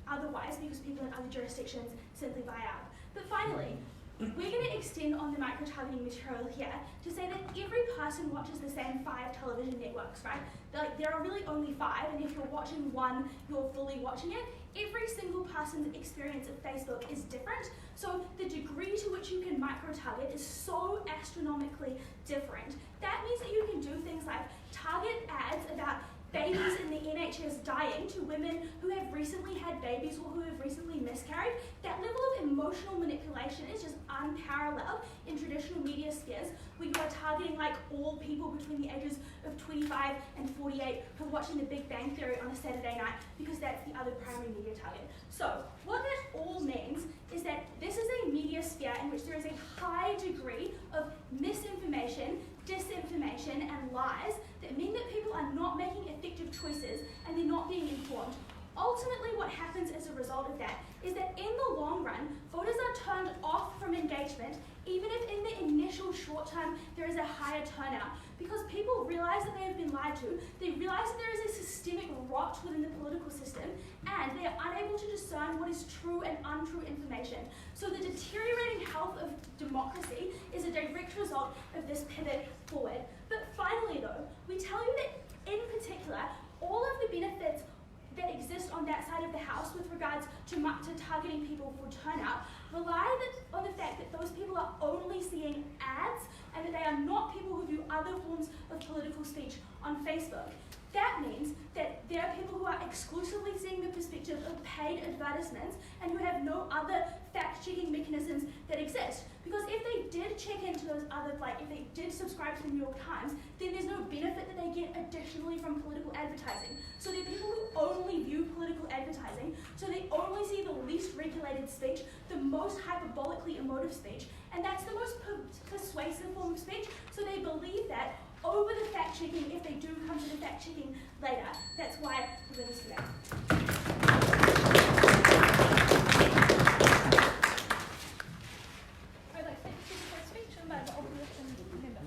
otherwise, because people in other jurisdictions simply buy out. But finally, we're going to extend on the micro-targeting material here to say that every person watches the same 5 television networks, right? Like, there are really only 5, and if you're watching one, you're fully watching it. Every single person's experience of Facebook is different, so the degree to which you can micro-target is so astronomically different. That means that you can do things like target ads about babies in the NHS dying to women who have recently had babies or who have recently miscarried. That level of emotional manipulation is just unparalleled in traditional media spheres, where you are targeting like all people between the ages of 25 and 48 who are watching The Big Bang Theory on a Saturday night, because that's the other primary media target. So what that all means is that this is a media sphere in which there is a high degree of misinformation, disinformation, and lies that mean that people are not making effective choices and they're not being informed. Ultimately, what happens as a result of that is that in the long run, voters are turned off from engagement, even if in the initial short term there is a higher turnout, because people realize that they have been lied to, they realize that there is a systemic rot within the political system, and they are unable to discern what is true and untrue information. So the deteriorating health of democracy is a direct result of this pivot forward. But finally though, we tell you that in particular, all of the benefits that exist on that side of the house with regards to targeting people for turnout rely on the fact that those people are only seeing ads and that they are not people who view other forms of political speech on Facebook. That means that there are people who are exclusively seeing the perspective of paid advertisements and who have no other fact-checking mechanisms that exist. Because if they did check into those other, like if they did subscribe to the New York Times, then there's no benefit that they get additionally from political advertising. So there are people who only view political advertising, so they only see the least regulated speech, the most hyperbolically emotive speech, and that's the most persuasive form of speech, so they believe that over the fact-checking if they do come to the fact-checking later. That's why we're going to see that. I'd like to thank you for the speech and by the opposition member.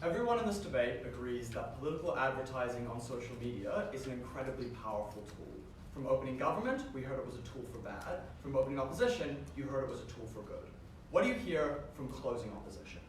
Everyone in this debate agrees that political advertising on social media is an incredibly powerful tool. From opening government, we heard it was a tool for bad. From opening opposition, you heard it was a tool for good. What do you hear from closing opposition?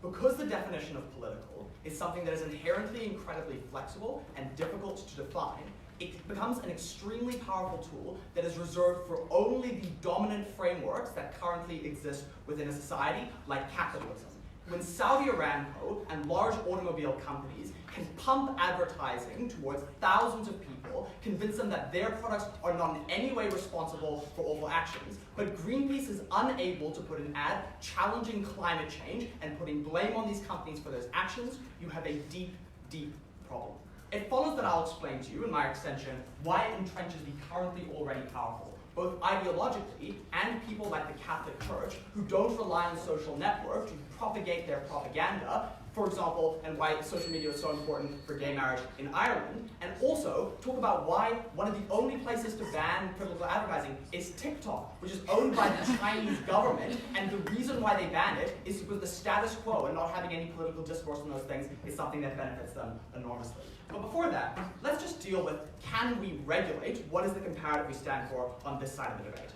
Because the definition of political is something that is inherently incredibly flexible and difficult to define, it becomes an extremely powerful tool that is reserved for only the dominant frameworks that currently exist within a society, like capitalism. When Saudi Aramco and large automobile companies can pump advertising towards thousands of people, convince them that their products are not in any way responsible for awful actions, but Greenpeace is unable to put an ad challenging climate change and putting blame on these companies for those actions, you have a deep, deep problem. It follows that I'll explain to you, in my extension, why it entrenches the currently already powerful, both ideologically and people like the Catholic Church, who don't rely on social networks to propagate their propaganda, for example, and why social media is so important for gay marriage in Ireland, and also talk about why one of the only places to ban political advertising is TikTok, which is owned by the Chinese government, and the reason why they ban it is because the status quo and not having any political discourse on those things is something that benefits them enormously. But before that, let's just deal with, can we regulate? What is the comparative we stand for on this side of the debate?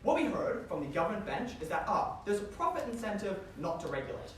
What we heard from the government bench is that, there's a profit incentive not to regulate.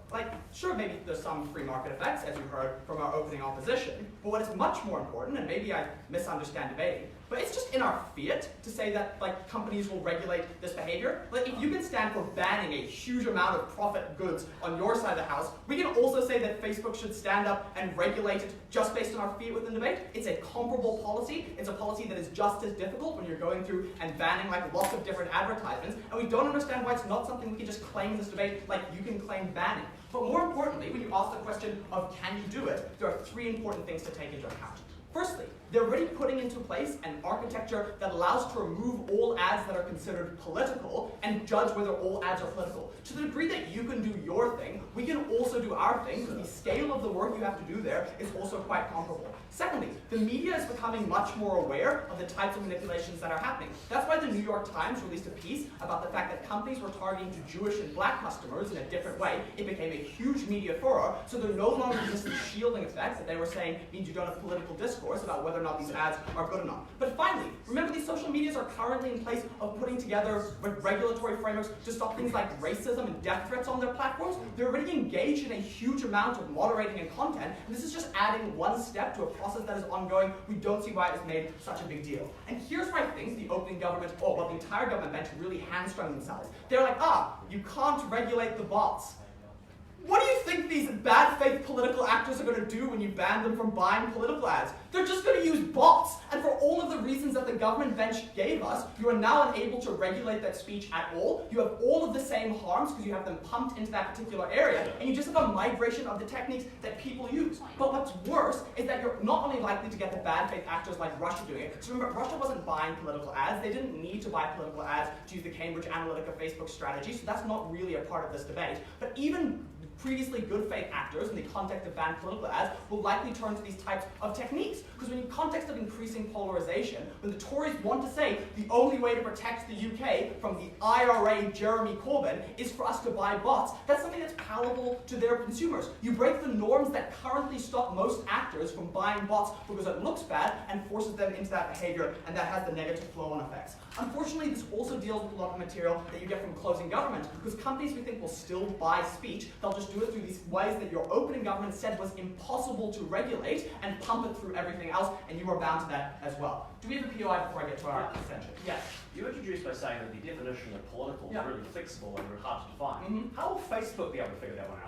Like, sure, maybe there's some free market effects, as you heard from our opening opposition, but what is much more important, and maybe I misunderstand debating, but it's just in our fiat to say that, like, companies will regulate this behavior. Like, if you can stand for banning a huge amount of profit goods on your side of the house, we can also say that Facebook should stand up and regulate it just based on our fiat within the debate. It's a comparable policy. It's a policy that is just as difficult when you're going through and banning, like, lots of different advertisements, and we don't understand why it's not something we can just claim in this debate like you can claim banning. But more importantly, when you ask the question of can you do it, there are three important things to take into account. Firstly, they're already putting into place an architecture that allows to remove all ads that are considered political and judge whether all ads are political. To the degree that you can do your thing, we can also do our thing, because the scale of the work you have to do there is also quite comparable. Secondly, the media is becoming much more aware of the types of manipulations that are happening. That's why the New York Times released a piece about the fact that companies were targeting to Jewish and black customers in a different way. It became a huge media furor, so they're no longer just the shielding effect that they were saying means you don't have political discourse about whether or not these ads are good enough. But finally, remember these social medias are currently in place of putting together regulatory frameworks to stop things like racism and death threats on their platforms. They're already engaged in a huge amount of moderating and content, and this is just adding one step to a process that is ongoing. We don't see why it was made such a big deal. And here's why I think the opening government, the entire government bench really hamstrung themselves. They're like, you can't regulate the bots. What do you think these bad faith political actors are going to do when you ban them from buying political ads? They're just going to use bots. And for all of the reasons that the government bench gave us, you are now unable to regulate that speech at all. You have all of the same harms because you have them pumped into that particular area, and you just have a migration of the techniques that people use. But what's worse is that you're not only likely to get the bad faith actors like Russia doing it. So remember, Russia wasn't buying political ads. They didn't need to buy political ads to use the Cambridge Analytica Facebook strategy, so that's not really a part of this debate. But even previously good faith actors in the context of banned political ads will likely turn to these types of techniques. Because when in context of increasing polarization, when the Tories want to say the only way to protect the UK from the IRA Jeremy Corbyn is for us to buy bots, that's something that's palatable to their consumers. You break the norms that currently stop most actors from buying bots because it looks bad and forces them into that behavior, and that has the negative flow-on effects. Unfortunately, this also deals with a lot of material that you get from closing government, because companies we think will still buy speech, they'll just do it through these ways that your opening government said was impossible to regulate and pump it through everything else, and you are bound to that as well. Do we have a POI before I get to our extension? Yes. You introduced by saying that the definition of political is really flexible and hard to define. Mm-hmm. How will Facebook be able to figure that one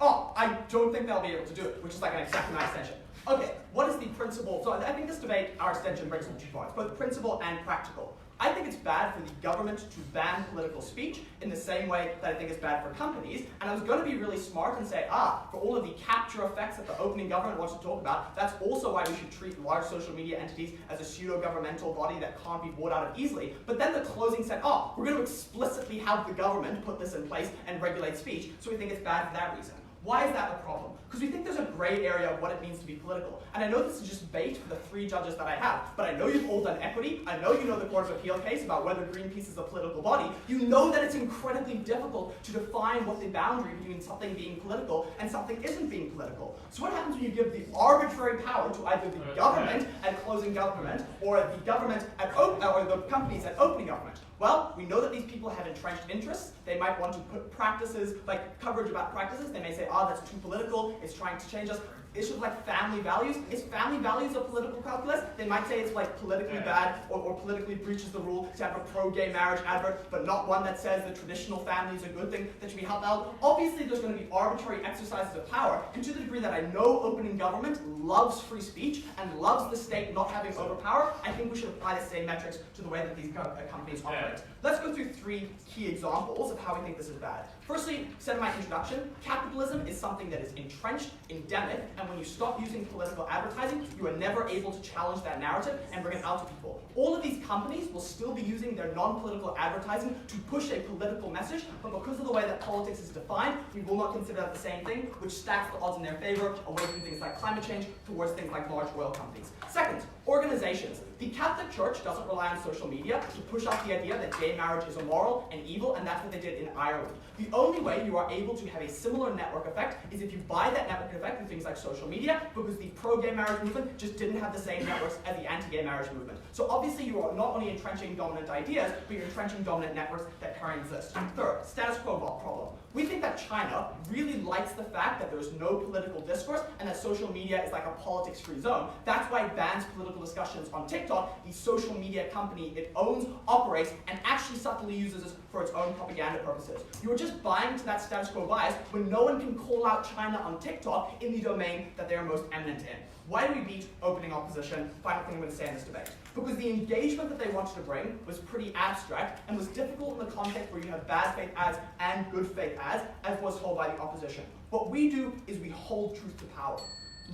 out? I don't think they'll be able to do it, which is like an exact my extension. Okay, what is the principle? So I think this debate, our extension, brings up 2 points, both principle and practical. I think it's bad for the government to ban political speech in the same way that I think it's bad for companies. And I was going to be really smart and say, for all of the capture effects that the opening government wants to talk about, that's also why we should treat large social media entities as a pseudo-governmental body that can't be bought out of easily. But then the closing said, we're going to explicitly have the government put this in place and regulate speech, so we think it's bad for that reason. Why is that a problem? Because we think there's a gray area of what it means to be political. And I know this is just bait for the 3 judges that I have, but I know you've all done equity. I know you know the Court of Appeal case about whether Greenpeace is a political body. You know that it's incredibly difficult to define what the boundary between something being political and something isn't being political. So what happens when you give the arbitrary power to either the government at closing government or the government at or the companies at opening government? Well, we know that these people have entrenched interests. They might want to put practices, like coverage about practices. They may say, that's too political, it's trying to change us. Issues like family values. Is family values a political calculus? They might say it's like politically bad or politically breaches the rule to have a pro-gay marriage advert, but not one that says that traditional family is a good thing that should be helped out. Obviously, there's going to be arbitrary exercises of power, and to the degree that I know opening government loves free speech and loves the state not having overpower, I think we should apply the same metrics to the way that these companies operate. Let's go through 3 key examples of how we think this is bad. Firstly, said in my introduction, capitalism is something that is entrenched, endemic, and when you stop using political advertising, you are never able to challenge that narrative and bring it out to people. All of these companies will still be using their non-political advertising to push a political message, but because of the way that politics is defined, we will not consider that the same thing, which stacks the odds in their favor away from things like climate change towards things like large oil companies. Second, organizations. The Catholic Church doesn't rely on social media to push out the idea that gay marriage is immoral and evil, and that's what they did in Ireland. The only way you are able to have a similar network effect is if you buy that network effect with things like social media, because the pro-gay marriage movement just didn't have the same networks as the anti-gay marriage movement. So obviously you are not only entrenching dominant ideas, but you're entrenching dominant networks that currently exist. Third, status quo problem. We think that China really likes the fact that there's no political discourse and that social media is like a politics-free zone. That's why it bans political discussions on TikTok, the social media company it owns, operates, and actually subtly uses this for its own propaganda purposes. You are just buying into that status quo bias when no one can call out China on TikTok in the domain that they are most eminent in. Why do we beat opening opposition? Final thing I'm going to say in this debate. Because the engagement that they wanted to bring was pretty abstract and was difficult in the context where you have bad faith ads and good faith ads, as was told by the opposition. What we do is we hold truth to power.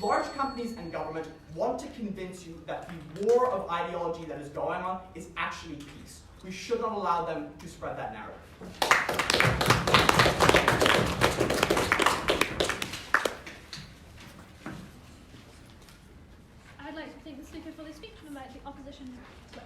Large companies and government want to convince you that the war of ideology that is going on is actually peace. We should not allow them to spread that narrative. I'd like to thank the speaker for their speech and invite the opposition to vote.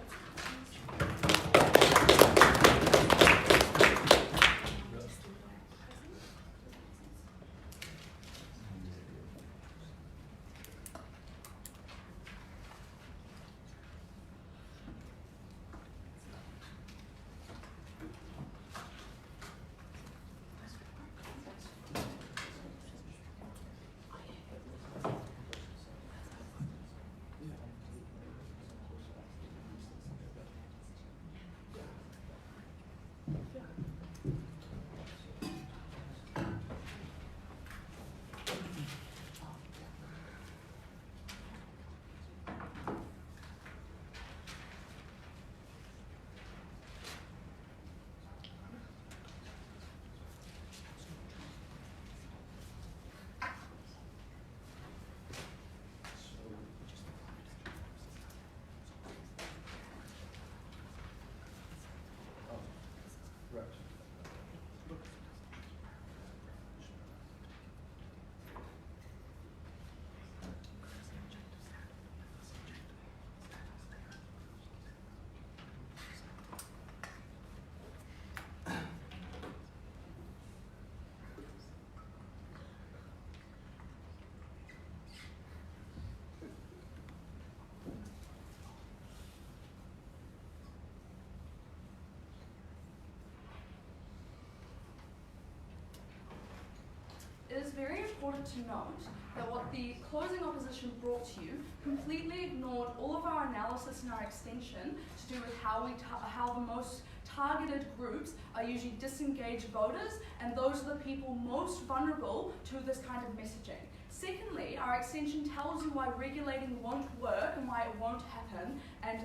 It is very important to note that what the closing opposition brought to you completely ignored all of our analysis and our extension to do with how the most targeted groups are usually disengaged voters, and those are the people most vulnerable to this kind of messaging. Secondly, our extension tells you why regulating won't work and why it won't happen, and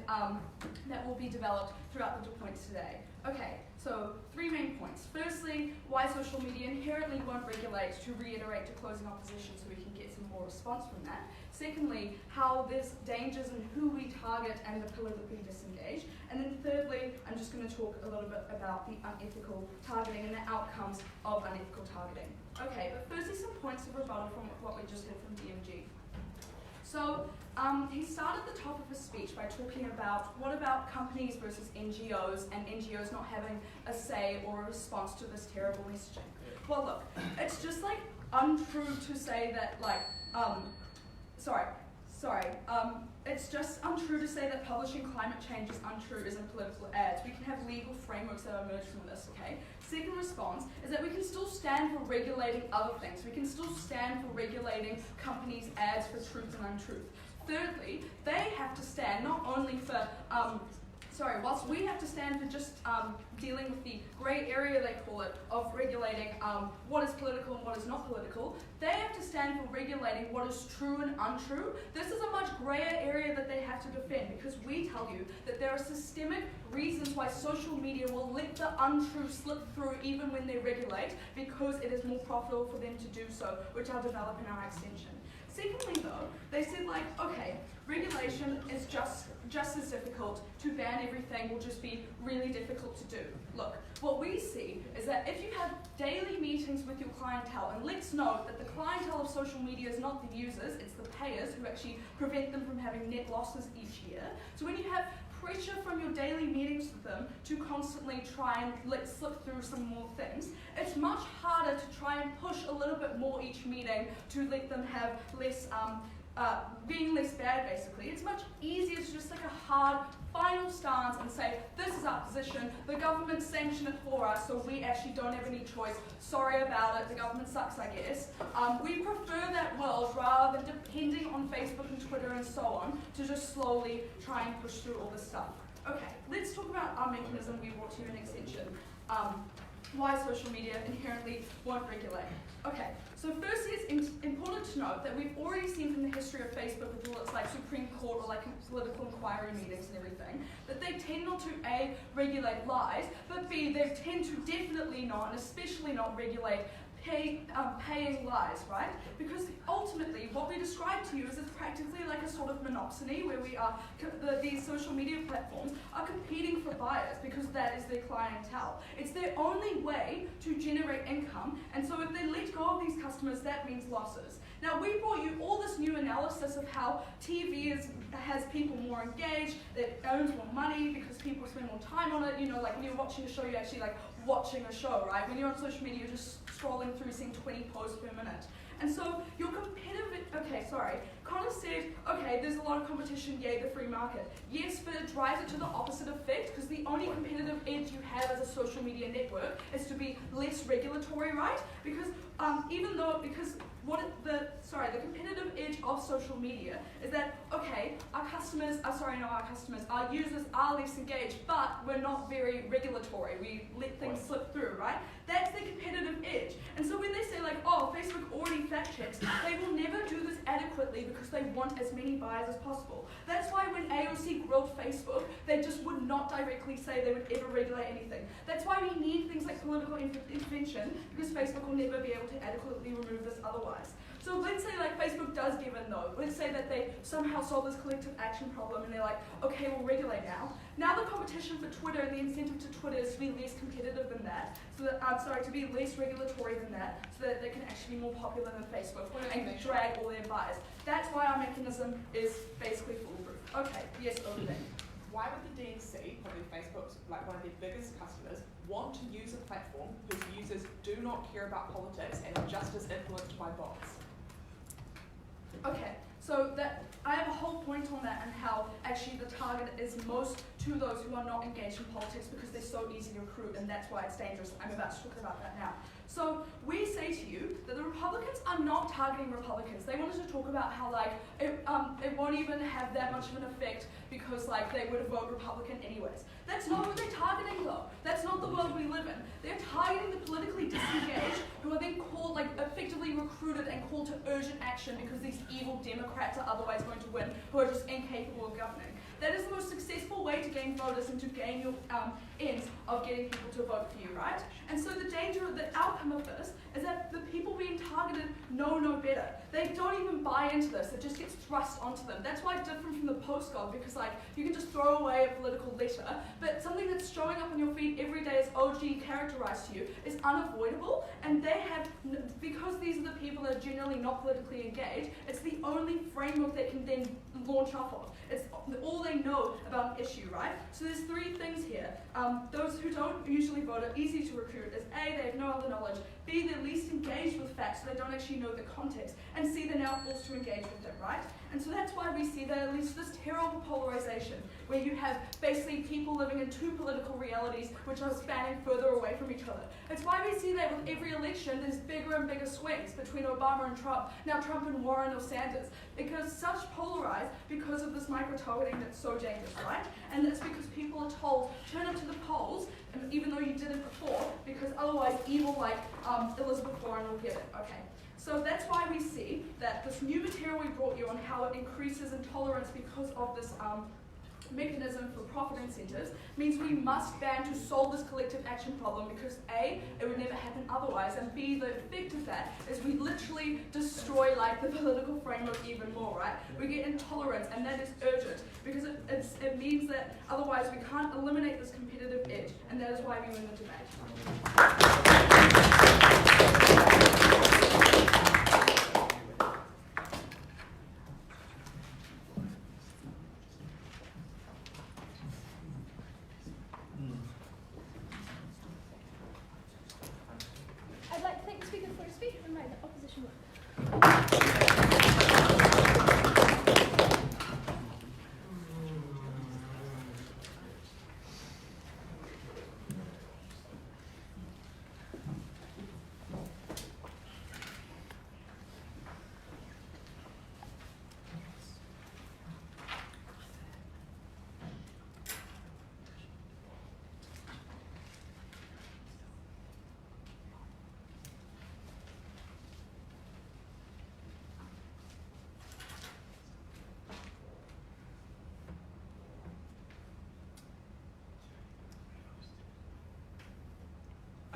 that will be developed throughout the points today. Okay, so 3 main points. Firstly, why social media inherently won't regulate, to reiterate to closing opposition so we can get some more response from that. Secondly, how there's dangers in who we target and the politically disengaged. And then thirdly, I'm just going to talk a little bit about the unethical targeting and the outcomes of unethical targeting. Okay, but firstly some points of rebuttal from what we just heard from DMG. So he started the top of his speech by talking about what about companies versus NGOs and NGOs not having a say or a response to this terrible messaging. Well look, it's just like untrue to say that it's just untrue to say that publishing climate change is untrue as in political ads. We can have legal frameworks that emerge from this, okay? Second response is that we can still stand for regulating other things. We can still stand for regulating companies' ads for truth and untruth. Thirdly, they have to stand not only for, whilst we have to stand for just dealing with the grey area, they call it, of regulating what is political and what is not political, they have to stand for regulating what is true and untrue. This is a much greyer area that they have to defend, because we tell you that there are systemic reasons why social media will let the untrue slip through even when they regulate, because it is more profitable for them to do so, which I'll develop in our extension. Secondly though, they said okay, regulation is just as difficult. To ban everything will just be really difficult to do. Look, what we see is that if you have daily meetings with your clientele, and let's note that the clientele of social media is not the users, it's the payers who actually prevent them from having net losses each year. So when you have pressure from your daily meetings with them to constantly try and slip through some more things, it's much harder to try and push a little bit more each meeting to let them have less, being less bad basically. It's much easier to just take a hard final stance and say, this is our position, the government sanctioned it for us, so we actually don't have any choice. Sorry about it, the government sucks, I guess. We prefer that world rather than depending on Facebook and Twitter and so on to just slowly try and push through all this stuff. Okay, let's talk about our mechanism we brought to you in extension. Why social media inherently won't regulate. Okay, so firstly it's important to note that we've already seen from the history of Facebook with all its Supreme Court or political inquiry meetings and everything, that they tend not to A, regulate lies, but B, they tend to definitely not, and especially not regulate paying lies, right? Because ultimately, what we describe to you is it's practically like a sort of monopsony where we are, these social media platforms are competing for buyers because that is their clientele. It's their only way to generate income, and so if they let go of these customers, that means losses. Now, we brought you all this new analysis of how TV has people more engaged, it earns more money because people spend more time on it. You know, like when you're watching a show, you're actually like watching a show, right? When you're on social media, you're just scrolling through, seeing 20 posts per minute. And so your Connor said, okay, there's a lot of competition, yay, the free market. Yes, but it drives it to the opposite effect, because the only competitive edge you have as a social media network is to be less regulatory, right? Because the competitive edge of social media is that, okay, our users are less engaged, but we're not very regulatory. We let things slip through, right? That's the competitive edge. And so when they say like, oh, Facebook already fact checks, they will never do this adequately because they want as many buyers as possible. That's why when AOC grilled Facebook, they just would not directly say they would ever regulate anything. That's why we need things like political intervention, because Facebook will never be able to adequately remove this otherwise. So let's say like Facebook does give in though. Let's say that they somehow solve this collective action problem and they're like, okay, we'll regulate now. Now the competition for Twitter and the incentive to Twitter is to be less competitive than that. To be less regulatory than that, so that they can actually be more popular than Facebook and drag all their buyers. That's why our mechanism is basically foolproof. Okay, yes, over there. Why would the DNC, probably Facebook's like one of their biggest customers, want to use a platform whose users do not care about politics and are just as influenced by bots? Okay, so I have a whole point on that and how actually the target is most to those who are not engaged in politics because they're so easy to recruit, and that's why it's dangerous. I'm about to talk about that now. So we say to you that the Republicans are not targeting Republicans. They wanted to talk about how like it won't even have that much of an effect because like they would vote Republican anyways. That's not what they're targeting though. That's not the world we live in. They're targeting the politically disengaged who are then called, like effectively recruited and called to urgent action because these evil Democrats are otherwise going to win, who are just incapable of governing. That is the most successful way to gain voters and to gain your ends of getting people to vote for you, right? And so the outcome of this is that the people being targeted know no better. They don't even buy into this. It just gets thrust onto them. That's why it's different from the postcard, because like you can just throw away a political letter, but something that's showing up on your feed every day as OG characterized to you is unavoidable, and they have, because these are the people that are generally not politically engaged, it's the only framework they can then launch off of. It's all they know about an issue, right? So there's three things here. Those who don't usually vote are easy to recruit as A, they have no other knowledge, B, they're least engaged with facts, so they don't actually know the context, and C, they're now forced to engage with them, right? And so that's why we see that at least this terrible polarization, where you have basically people living in two political realities which are spanning further away from each other. It's why we see that with every election, there's bigger and bigger swings between Obama and Trump, now Trump and Warren or Sanders, because such polarized because of this micro-targeting that's so dangerous, right? And that's because people are told, turn up to the polls, even though you didn't before, because otherwise evil like Elizabeth Warren will get it, okay? So that's why we see that this new material we brought you on how it increases intolerance because of this mechanism for profit incentives means we must ban to solve this collective action problem, because A, it would never happen otherwise, and B, the effect of that is we literally destroy like the political framework even more, right? We get intolerance, and that is urgent because it means that otherwise we can't eliminate this competitive edge, and that is why we win the debate. I'd like to thank the speaker for his speech and invite the opposition work.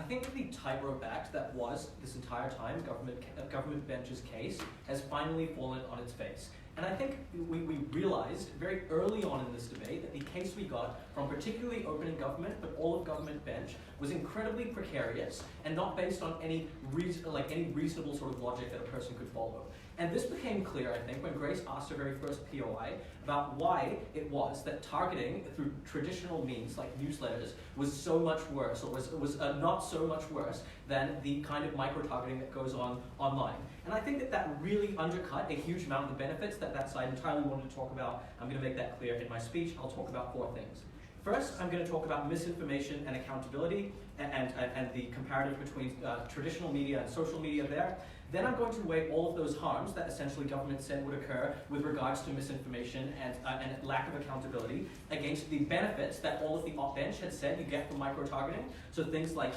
think that the tightrope act that was this entire time government bench's case has finally fallen on its face. And I think we realized very early on in this debate that the case we got from particularly opening government, but all of government bench, was incredibly precarious and not based on any reasonable sort of logic that a person could follow. And this became clear, I think, when Grace asked her very first POI about why it was that targeting through traditional means like newsletters was so much worse, or was not so much worse than the kind of micro-targeting that goes on online. And I think that that really undercut a huge amount of the benefits that that side entirely wanted to talk about. I'm going to make that clear in my speech. I'll talk about 4 things. First, I'm going to talk about misinformation and accountability and the comparative between traditional media and social media there. Then I'm going to weigh all of those harms that essentially government said would occur with regards to misinformation and lack of accountability against the benefits that all of the op bench had said you get from micro-targeting. So things like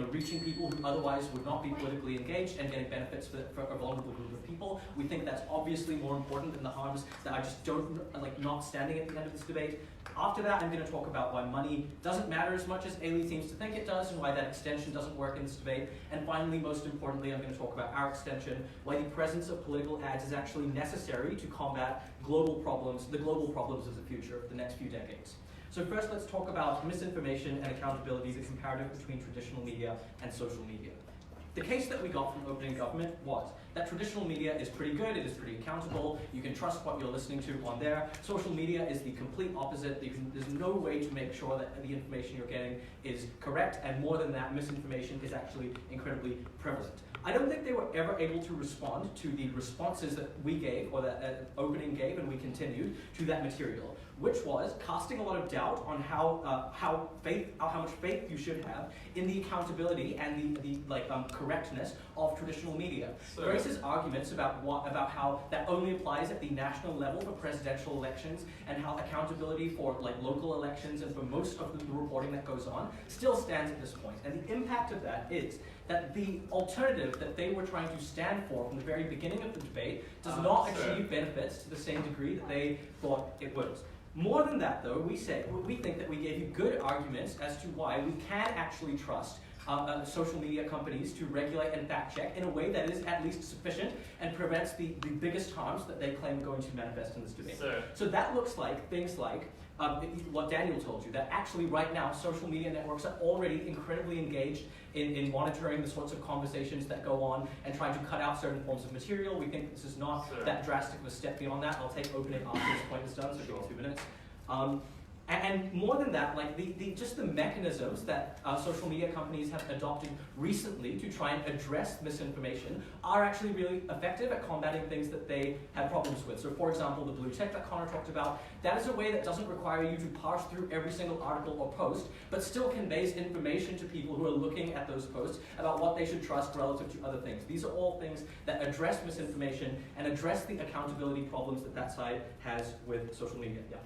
reaching people who otherwise would not be politically engaged and getting benefits for a vulnerable group of people. We think that's obviously more important than the harms that I just don't, not standing at the end of this debate. After that, I'm going to talk about why money doesn't matter as much as Ailidh seems to think it does, and why that extension doesn't work in this debate. And finally, most importantly, I'm going to talk about our extension, why the presence of political ads is actually necessary to combat the global problems of the future of the next few decades. So first, let's talk about misinformation and accountability, the comparative between traditional media and social media. The case that we got from opening government was that traditional media is pretty good, it is pretty accountable, you can trust what you're listening to on there. Social media is the complete opposite. There's no way to make sure that the information you're getting is correct, and more than that, misinformation is actually incredibly prevalent. I don't think they were ever able to respond to the responses that we gave, or that opening gave, and we continued, to that material, which was casting a lot of doubt on how much faith you should have in the accountability and the correctness of traditional media. So, Grace's arguments about how that only applies at the national level for presidential elections, and how accountability for local elections and for most of the reporting that goes on still stands at this point. And the impact of that is that the alternative that they were trying to stand for from the very beginning of the debate does not achieve benefits to the same degree that they thought it would. More than that, though, we think that we gave you good arguments as to why we can actually trust social media companies to regulate and fact check in a way that is at least sufficient and prevents the biggest harms that they claim are going to manifest in this debate. So that looks like things like what Daniel told you, that actually right now social media networks are already incredibly engaged in monitoring the sorts of conversations that go on and trying to cut out certain forms of material. We think this is not that drastic of a step beyond that. I'll take opening after this point is done, so give me 2 minutes. And more than that, just the mechanisms that social media companies have adopted recently to try and address misinformation are actually really effective at combating things that they have problems with. So for example, the blue tick that Connor talked about, that is a way that doesn't require you to parse through every single article or post, but still conveys information to people who are looking at those posts about what they should trust relative to other things. These are all things that address misinformation and address the accountability problems that that side has with social media. Yeah.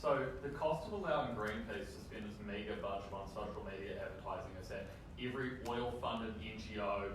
So the cost of allowing Greenpeace to spend its meagre budget on social media advertising is that every oil-funded NGO,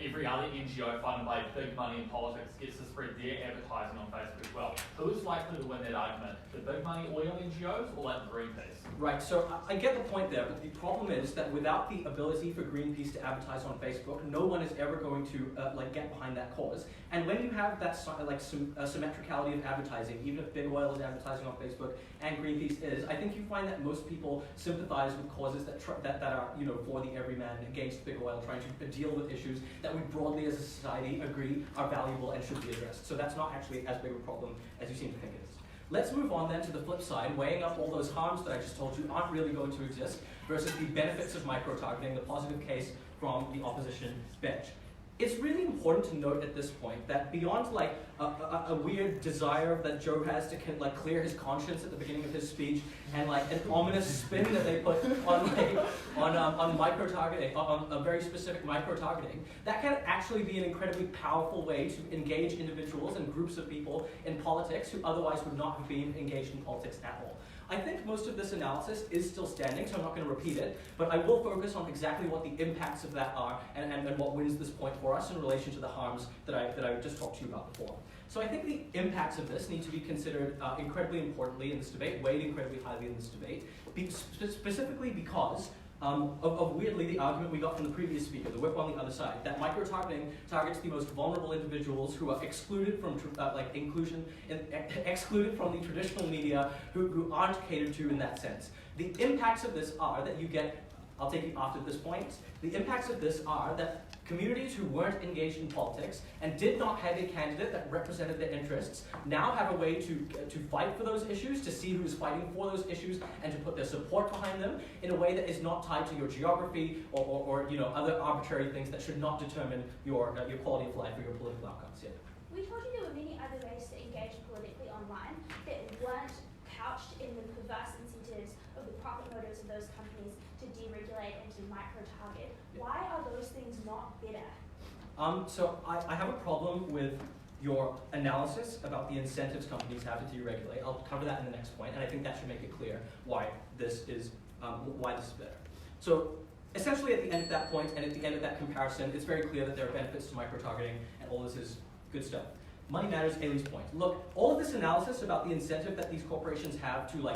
every other NGO funded by big money in politics, gets to spread their advertising on Facebook as well. Who is likely to win that argument? The big money oil NGOs or Greenpeace? Right, so I get the point there, but the problem is that without the ability for Greenpeace to advertise on Facebook, no one is ever going to get behind that cause. And when you have that symmetricality of advertising, even if big oil is advertising on Facebook and Greenpeace is, I think you find that most people sympathize with causes that are for the everyman against big oil, trying to deal with issues that we broadly as a society agree are valuable and should be addressed. So that's not actually as big a problem as you seem to think it is. Let's move on then to the flip side, weighing up all those harms that I just told you aren't really going to exist versus the benefits of micro-targeting, the positive case from the opposition bench. It's really important to note at this point that beyond a weird desire that Joe has to clear his conscience at the beginning of his speech, and an ominous spin that they put on micro-targeting, on a very specific micro-targeting, that can actually be an incredibly powerful way to engage individuals and groups of people in politics who otherwise would not have been engaged in politics at all. I think most of this analysis is still standing, so I'm not going to repeat it, but I will focus on exactly what the impacts of that are and what wins this point for us in relation to the harms that I just talked to you about before. So I think the impacts of this need to be considered incredibly importantly in this debate, weighed incredibly highly in this debate, specifically because of weirdly the argument we got from the previous speaker, the whip on the other side, that micro-targeting targets the most vulnerable individuals who are excluded from excluded from the traditional media, who aren't catered to in that sense. The impacts of this are that you get, I'll take you after this point, the impacts of this are that communities who weren't engaged in politics and did not have a candidate that represented their interests now have a way to fight for those issues, to see who's fighting for those issues, and to put their support behind them in a way that is not tied to your geography or other arbitrary things that should not determine your quality of life or your political outcomes. Yeah. We told you there were many other ways to engage politically online that weren't couched in the perverse incentives of the profit motives of those companies to deregulate and to micro-target. Why are those things not better? So I have a problem with your analysis about the incentives companies have to deregulate. I'll cover that in the next point, and I think that should make it clear why this is better. So essentially at the end of that point and at the end of that comparison, it's very clear that there are benefits to micro-targeting, and all this is good stuff. Money matters, Ailidh's point. Look, all of this analysis about the incentive that these corporations have to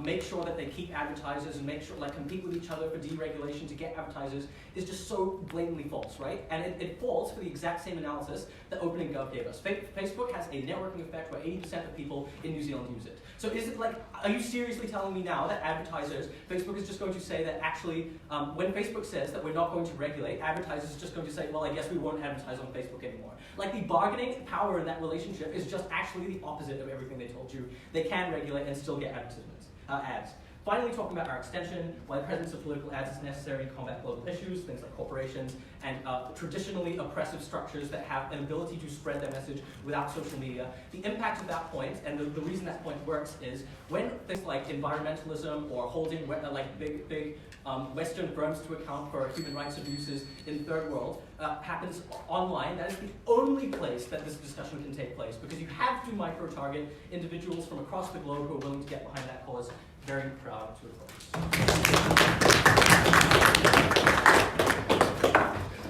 make sure that they keep advertisers and make sure compete with each other for deregulation to get advertisers is just so blatantly false, right? And it falls for the exact same analysis that Open and Gov gave us. Facebook has a networking effect where 80% of people in New Zealand use it. So is it are you seriously telling me now that advertisers, Facebook is just going to say that actually, when Facebook says that we're not going to regulate, advertisers are just going to say, well, I guess we won't advertise on Facebook anymore. The bargaining power in that relationship is just actually the opposite of everything they told you. They can regulate and still get advertisements, ads. Finally, talking about our extension, why the presence of political ads is necessary to combat global issues, things like corporations, and traditionally oppressive structures that have an ability to spread their message without social media. The impact of that point, and the reason that point works, is when things like environmentalism or holding big Western firms to account for human rights abuses in the third world happens online, that is the only place that this discussion can take place, because you have to micro-target individuals from across the globe who are willing to get behind that cause. Very proud to report.